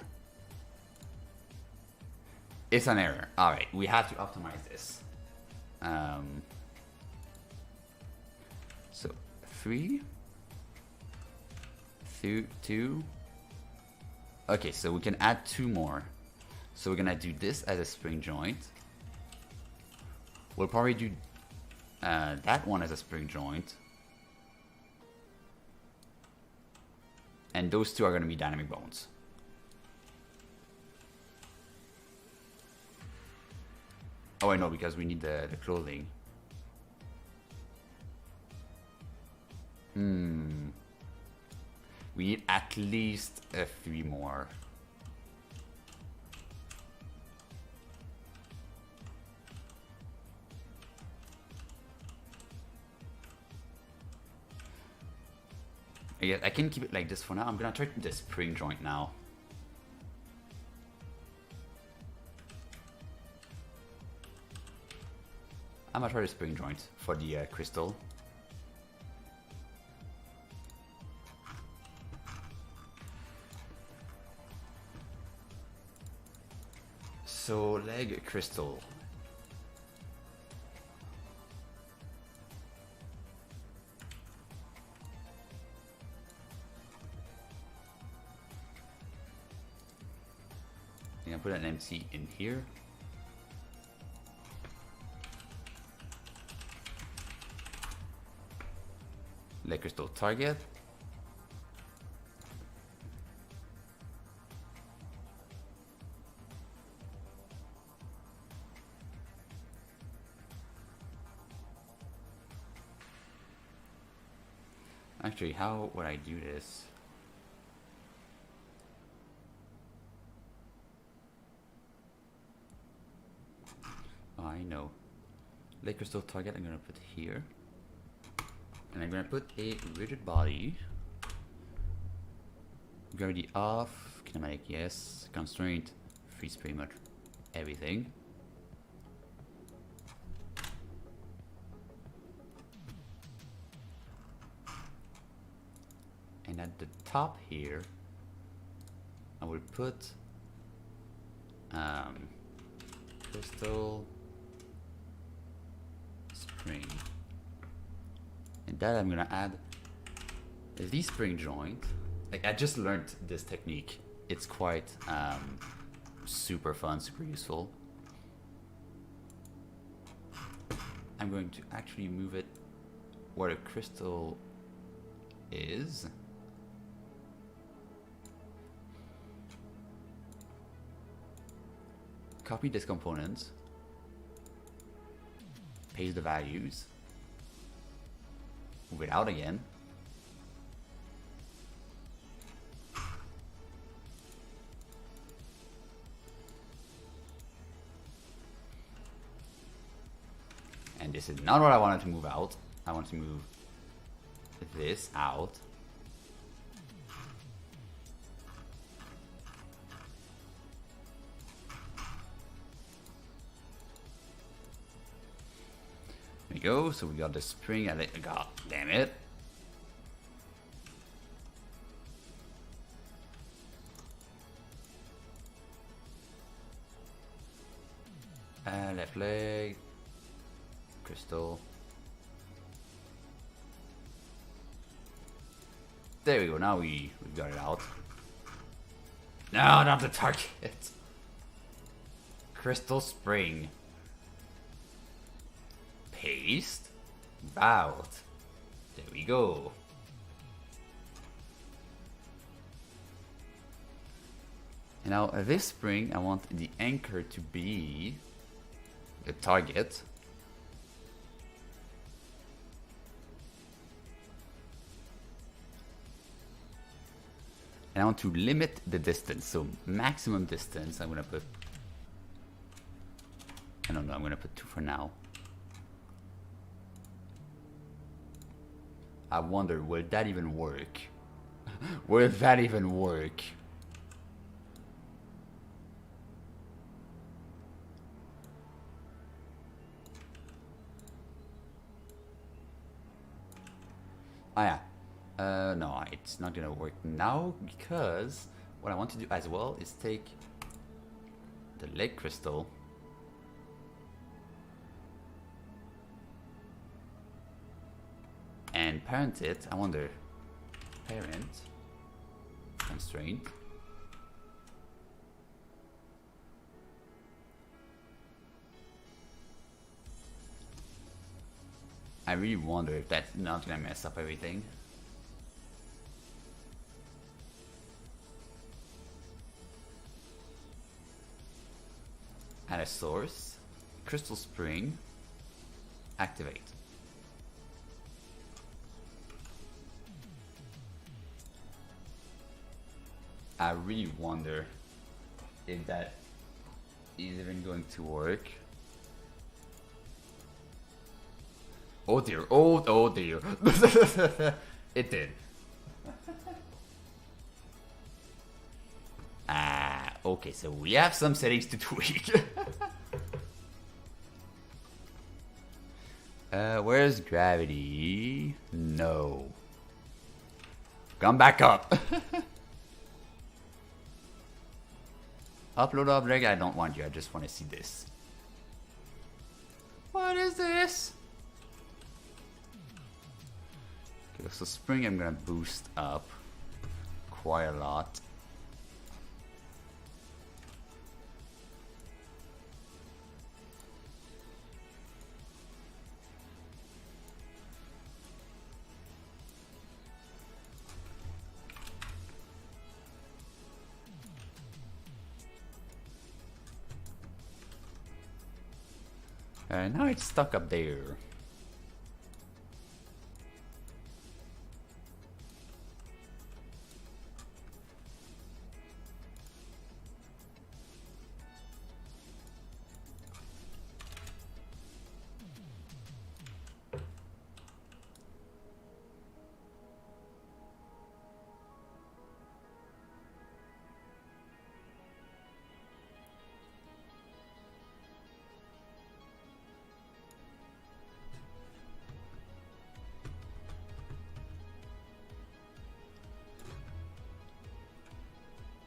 It's an error. All right, we have to optimize this. So 3, 2. Okay, so we can add 2 more. So we're gonna do this as a spring joint. We'll probably do that one as a spring joint. And those 2 are gonna be dynamic bones. Oh, I know, because we need the clothing. We need at least 3 more. Yeah, I can keep it like this for now. I'm gonna try the spring joint now. I'm gonna try the spring joint for the crystal. So leg crystal. I'm gonna put an empty in here. Leg crystal target. Actually, how would I do this? Oh, I know. Leg crystal target I'm gonna put here. And I'm gonna put a rigid body. Gravity off, kinematic yes, constraint, freeze pretty much everything. And at the top here, I will put crystal spring. And that I'm gonna add the spring joint. Like, I just learned this technique. It's quite super fun, super useful. I'm going to actually move it where the crystal is. Copy this component, paste the values, move it out again, and this is not what I wanted to move out. I want to move this out. we go. So we got the spring. God damn it. Left leg. Crystal. There we go. Now we got it out. No, not the target. Crystal spring. Paste. Out. There we go. And now this spring, I want the anchor to be the target. And I want to limit the distance, so maximum distance. I'm gonna put, I don't know, I'm gonna put 2 for now. I wonder, will that even work? Will that even work? Oh yeah. No, it's not gonna work now because what I want to do as well is take the leg crystal and parent it. I wonder, parent, constraint. I really wonder if that's not gonna mess up everything. Add a source, crystal spring, activate. I really wonder if that is even going to work. Oh dear, oh dear. It did. Okay, so we have some settings to tweak. Where's gravity? No. Come back up. Upload object, I don't want you, I just want to see this. What is this? Okay, so spring I'm gonna boost up quite a lot. And now it's stuck up there.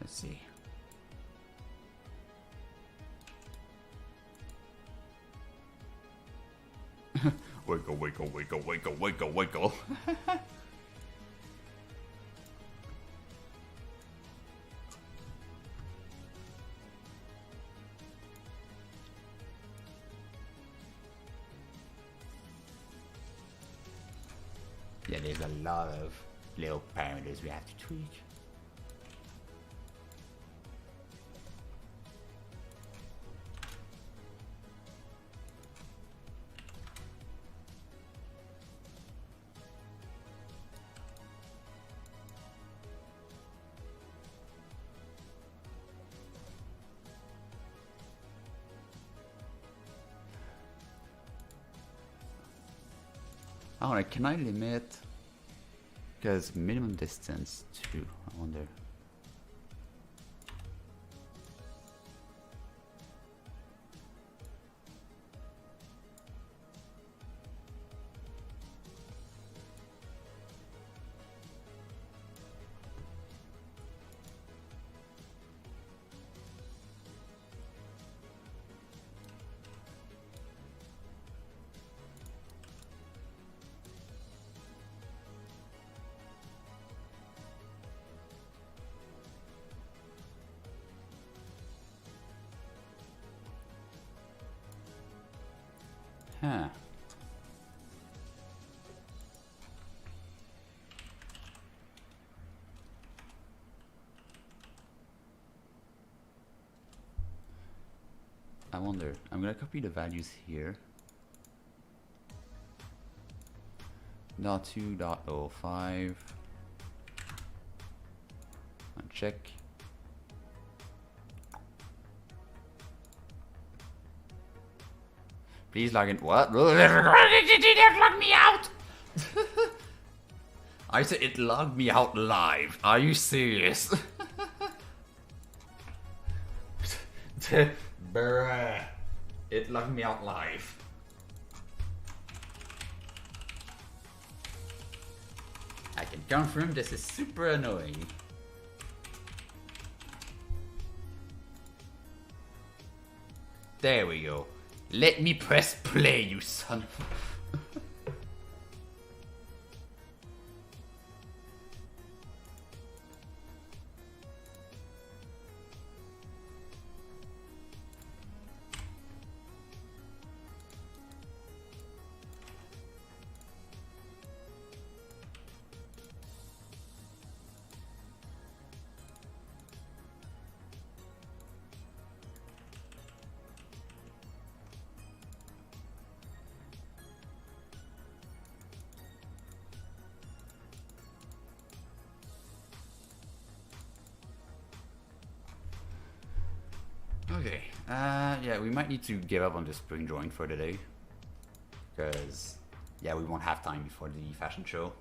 Let's see. Wiggle, wiggle, wiggle, wiggle, wiggle, wiggle. Yeah, there's a lot of little parameters we have to tweak. Alright, can I limit? Because minimum distance to, I wonder. Huh. I wonder. I'm gonna copy the values here. .2.05. Check. Please log in. What? Did it log me out? I said it logged me out live. Are you serious? Bruh. It logged me out live. I can confirm this is super annoying. There we go. Let me press play, you son of a... Okay, yeah, we might need to give up on the spring joint for today. Because, yeah, we won't have time before the fashion show.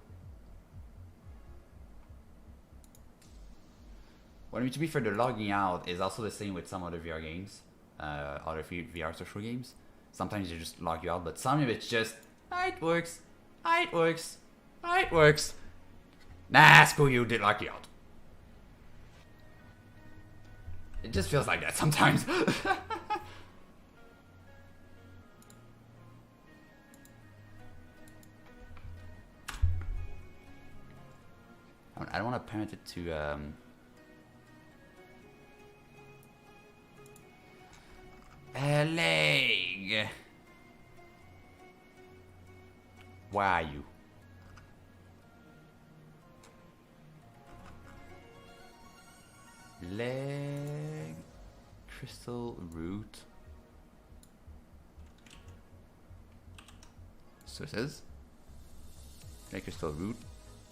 Well, I mean, to be fair, the logging out is also the same with some other VR games. Other VR social games. Sometimes they just log you out, but some of it's just, it works, it works, it works. Nah, screw you, did log you out. It just feels like that sometimes. I don't want to parent it to a leg. Where are you? Leg, crystal root. So it says leg crystal root.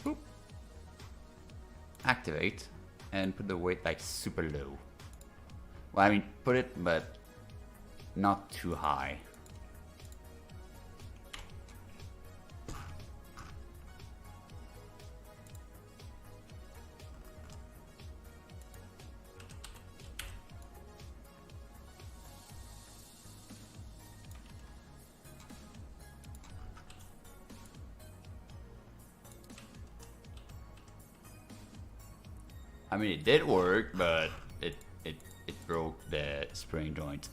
Boop. Activate and put the weight like super low. Well, I mean, put it, but not too high. I mean, it did work, but it broke the spring joint.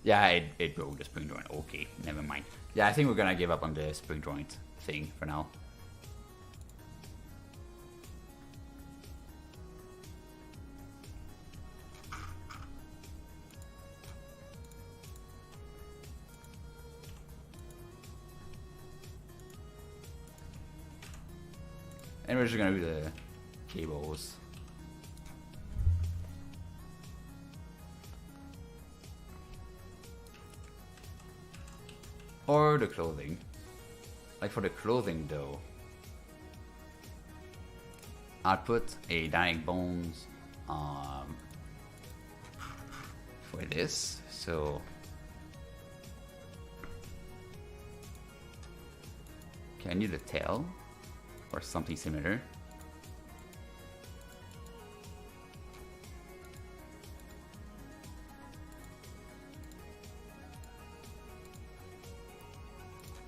Yeah, it broke the spring joint. Okay, never mind. Yeah, I think we're gonna give up on the spring joint thing for now. And we're just gonna do the cables. Or the clothing. Like for the clothing though, I'll put a dynamic bones for this. So okay, I need a tail or something similar.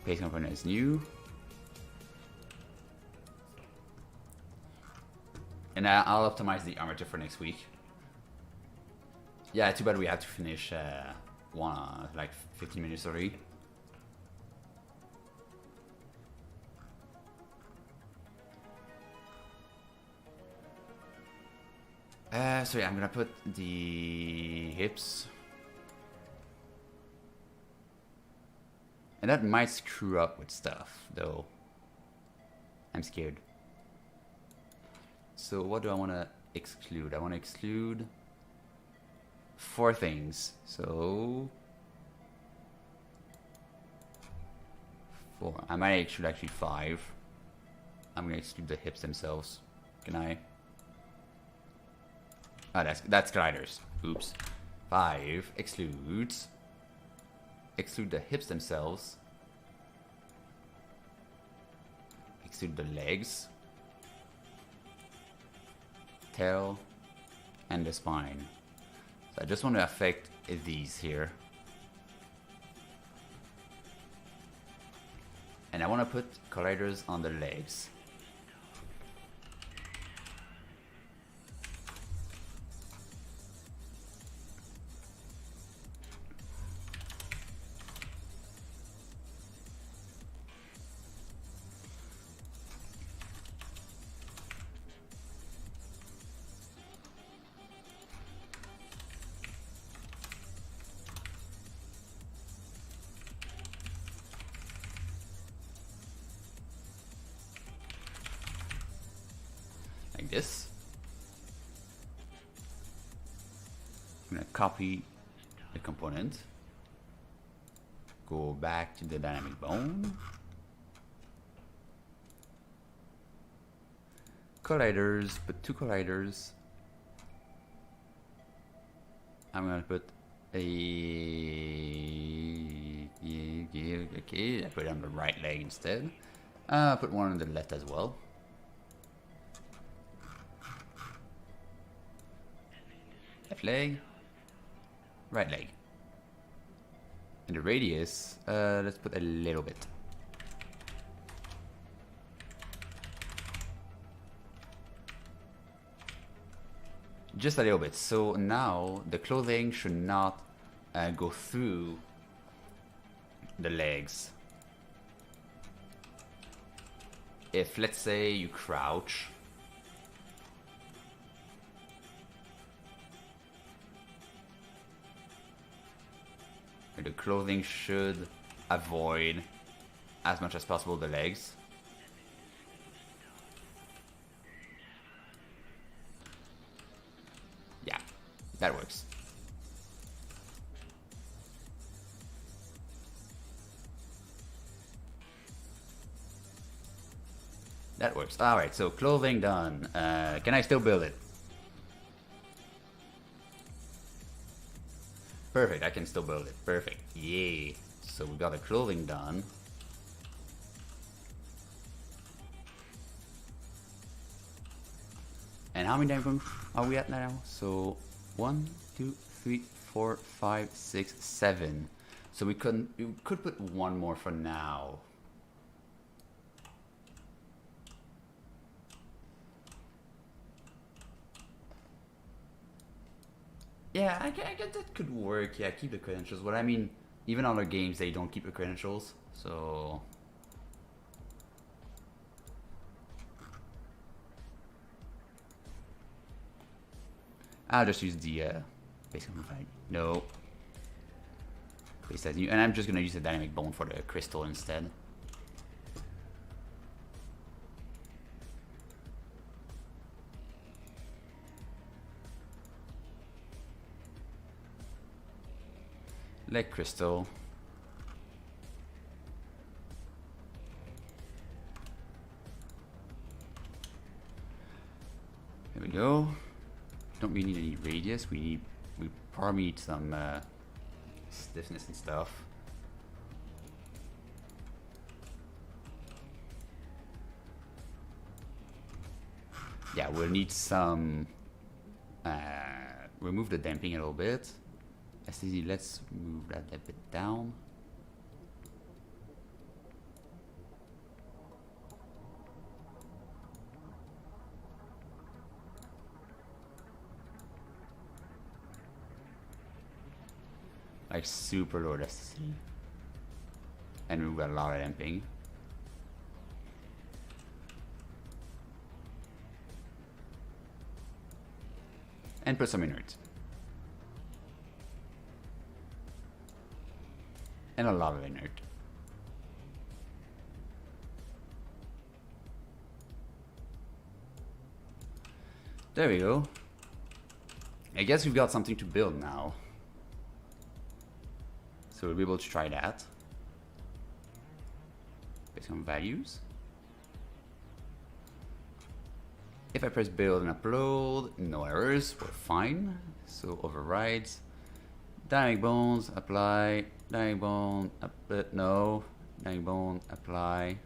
Base component is new. And I'll optimize the armature for next week. Yeah, too bad we have to finish one like 15 minutes already. So yeah, I'm gonna put the hips. And that might screw up with stuff, though. I'm scared. So what do I want to exclude? I want to exclude 4 things. So 4. I might exclude actually 5. I'm gonna exclude the hips themselves. Can I? Oh, that's gliders. Oops. 5 excludes. Exclude the hips themselves. Exclude the legs. Tail. And the spine. So I just want to affect these here. And I want to put colliders on the legs. Like this. I'm gonna copy the component. Go back to the dynamic bone. Colliders, put 2 colliders. I'm gonna put a... Okay, I put it on the right leg instead. Put one on the left as well. Left leg, right leg. And the radius, let's put a little bit. Just a little bit. So now the clothing should not go through the legs. If, let's say, you crouch, the clothing should avoid as much as possible the legs. Yeah, that works. That works. Alright, so clothing done. Can I still build it? Perfect, I can still build it. Perfect. Yay. So we got the clothing done. And how many diamonds are we at now? So 1, 2, 3, 4, 5, 6, 7. So we could put one more for now. Yeah, I guess that could work. Yeah, keep the credentials. But I mean, even other games, they don't keep the credentials. So... I'll just use the basic modified. No. Place as new. And I'm just going to use the dynamic bone for the crystal instead. Leg crystal. There we go. Don't really need any radius. We probably need some stiffness and stuff. Yeah, we'll need some. Remove the damping a little bit. Let's move that a bit down. Like super low elasticity. And we've got a lot of damping. And put some inert. And a lot of inert. There we go. I guess we've got something to build now. So we'll be able to try that. Based on values. If I press build and upload, no errors, we're fine. So overrides. Dynamic bones, apply. Dynamic bone, no. Dynamic bone, apply.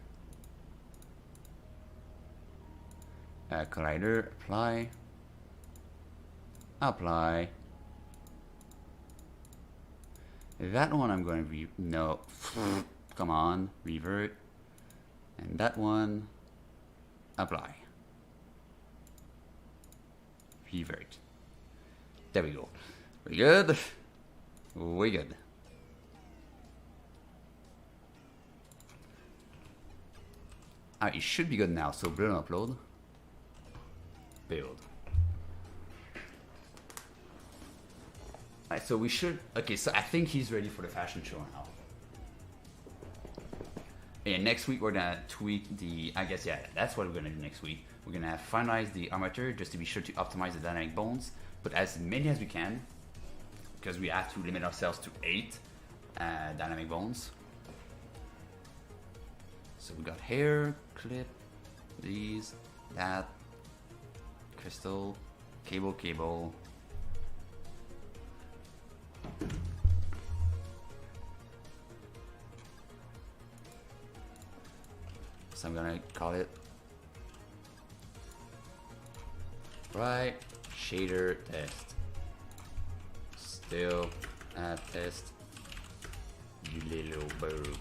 Collider, apply. Apply. That one I'm going to no. Come on, revert. And that one, apply. Revert. There we go. We good? We good. Alright, it should be good now. So build and upload. Build. Alright, so we should... Okay, so I think he's ready for the fashion show now. And next week we're gonna tweak the... I guess, yeah, that's what we're gonna do next week. We're gonna finalize the armature just to be sure to optimize the dynamic bones. Put as many as we can. Because we have to limit ourselves to 8 dynamic bones. So we got hair, clip, these, that, crystal, cable. So I'm gonna call it right shader test. Still add test you little bird.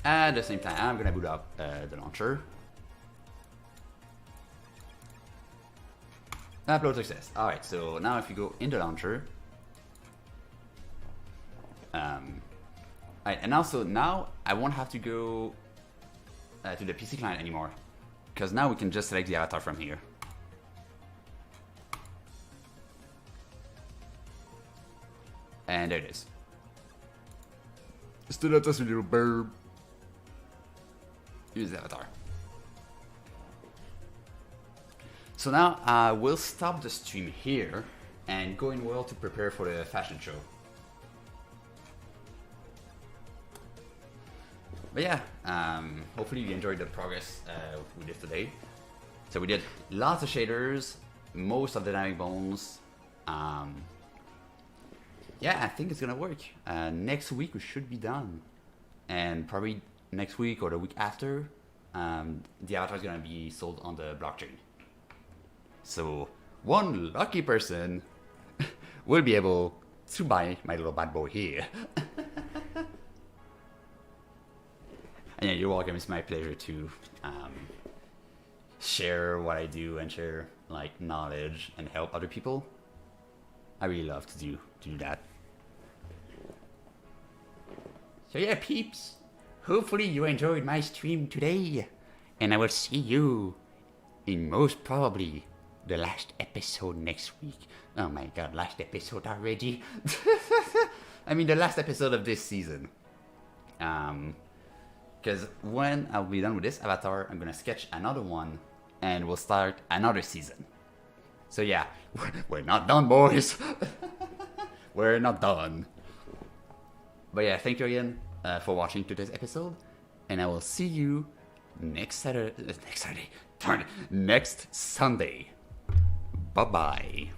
At the same time, I'm gonna boot up the launcher. Upload success. Alright, so now if you go in the launcher. Alright, and also now I won't have to go to the PC client anymore. Because now we can just select the avatar from here. And there it is. Stood up, a little bird. Use the avatar. So now we'll stop the stream here and go in world to prepare for the fashion show. But yeah, hopefully you enjoyed the progress we did today. So we did lots of shaders, most of the dynamic bones. Yeah, I think it's gonna work. Next week we should be done. And probably next week or the week after, the avatar is gonna be sold on the blockchain. So one lucky person will be able to buy my little bad boy here. And yeah, you're welcome. It's my pleasure to share what I do and share like knowledge and help other people. I really love to do that. So yeah, peeps. Hopefully you enjoyed my stream today, and I will see you in most probably the last episode next week. Oh my god, last episode already? I mean the last episode of this season. Because when I'll be done with this avatar, I'm gonna sketch another one, and we'll start another season. So yeah, we're not done, boys. We're not done. But yeah, thank you again for watching today's episode, and I will see you next Saturday. Next Sunday. Bye bye.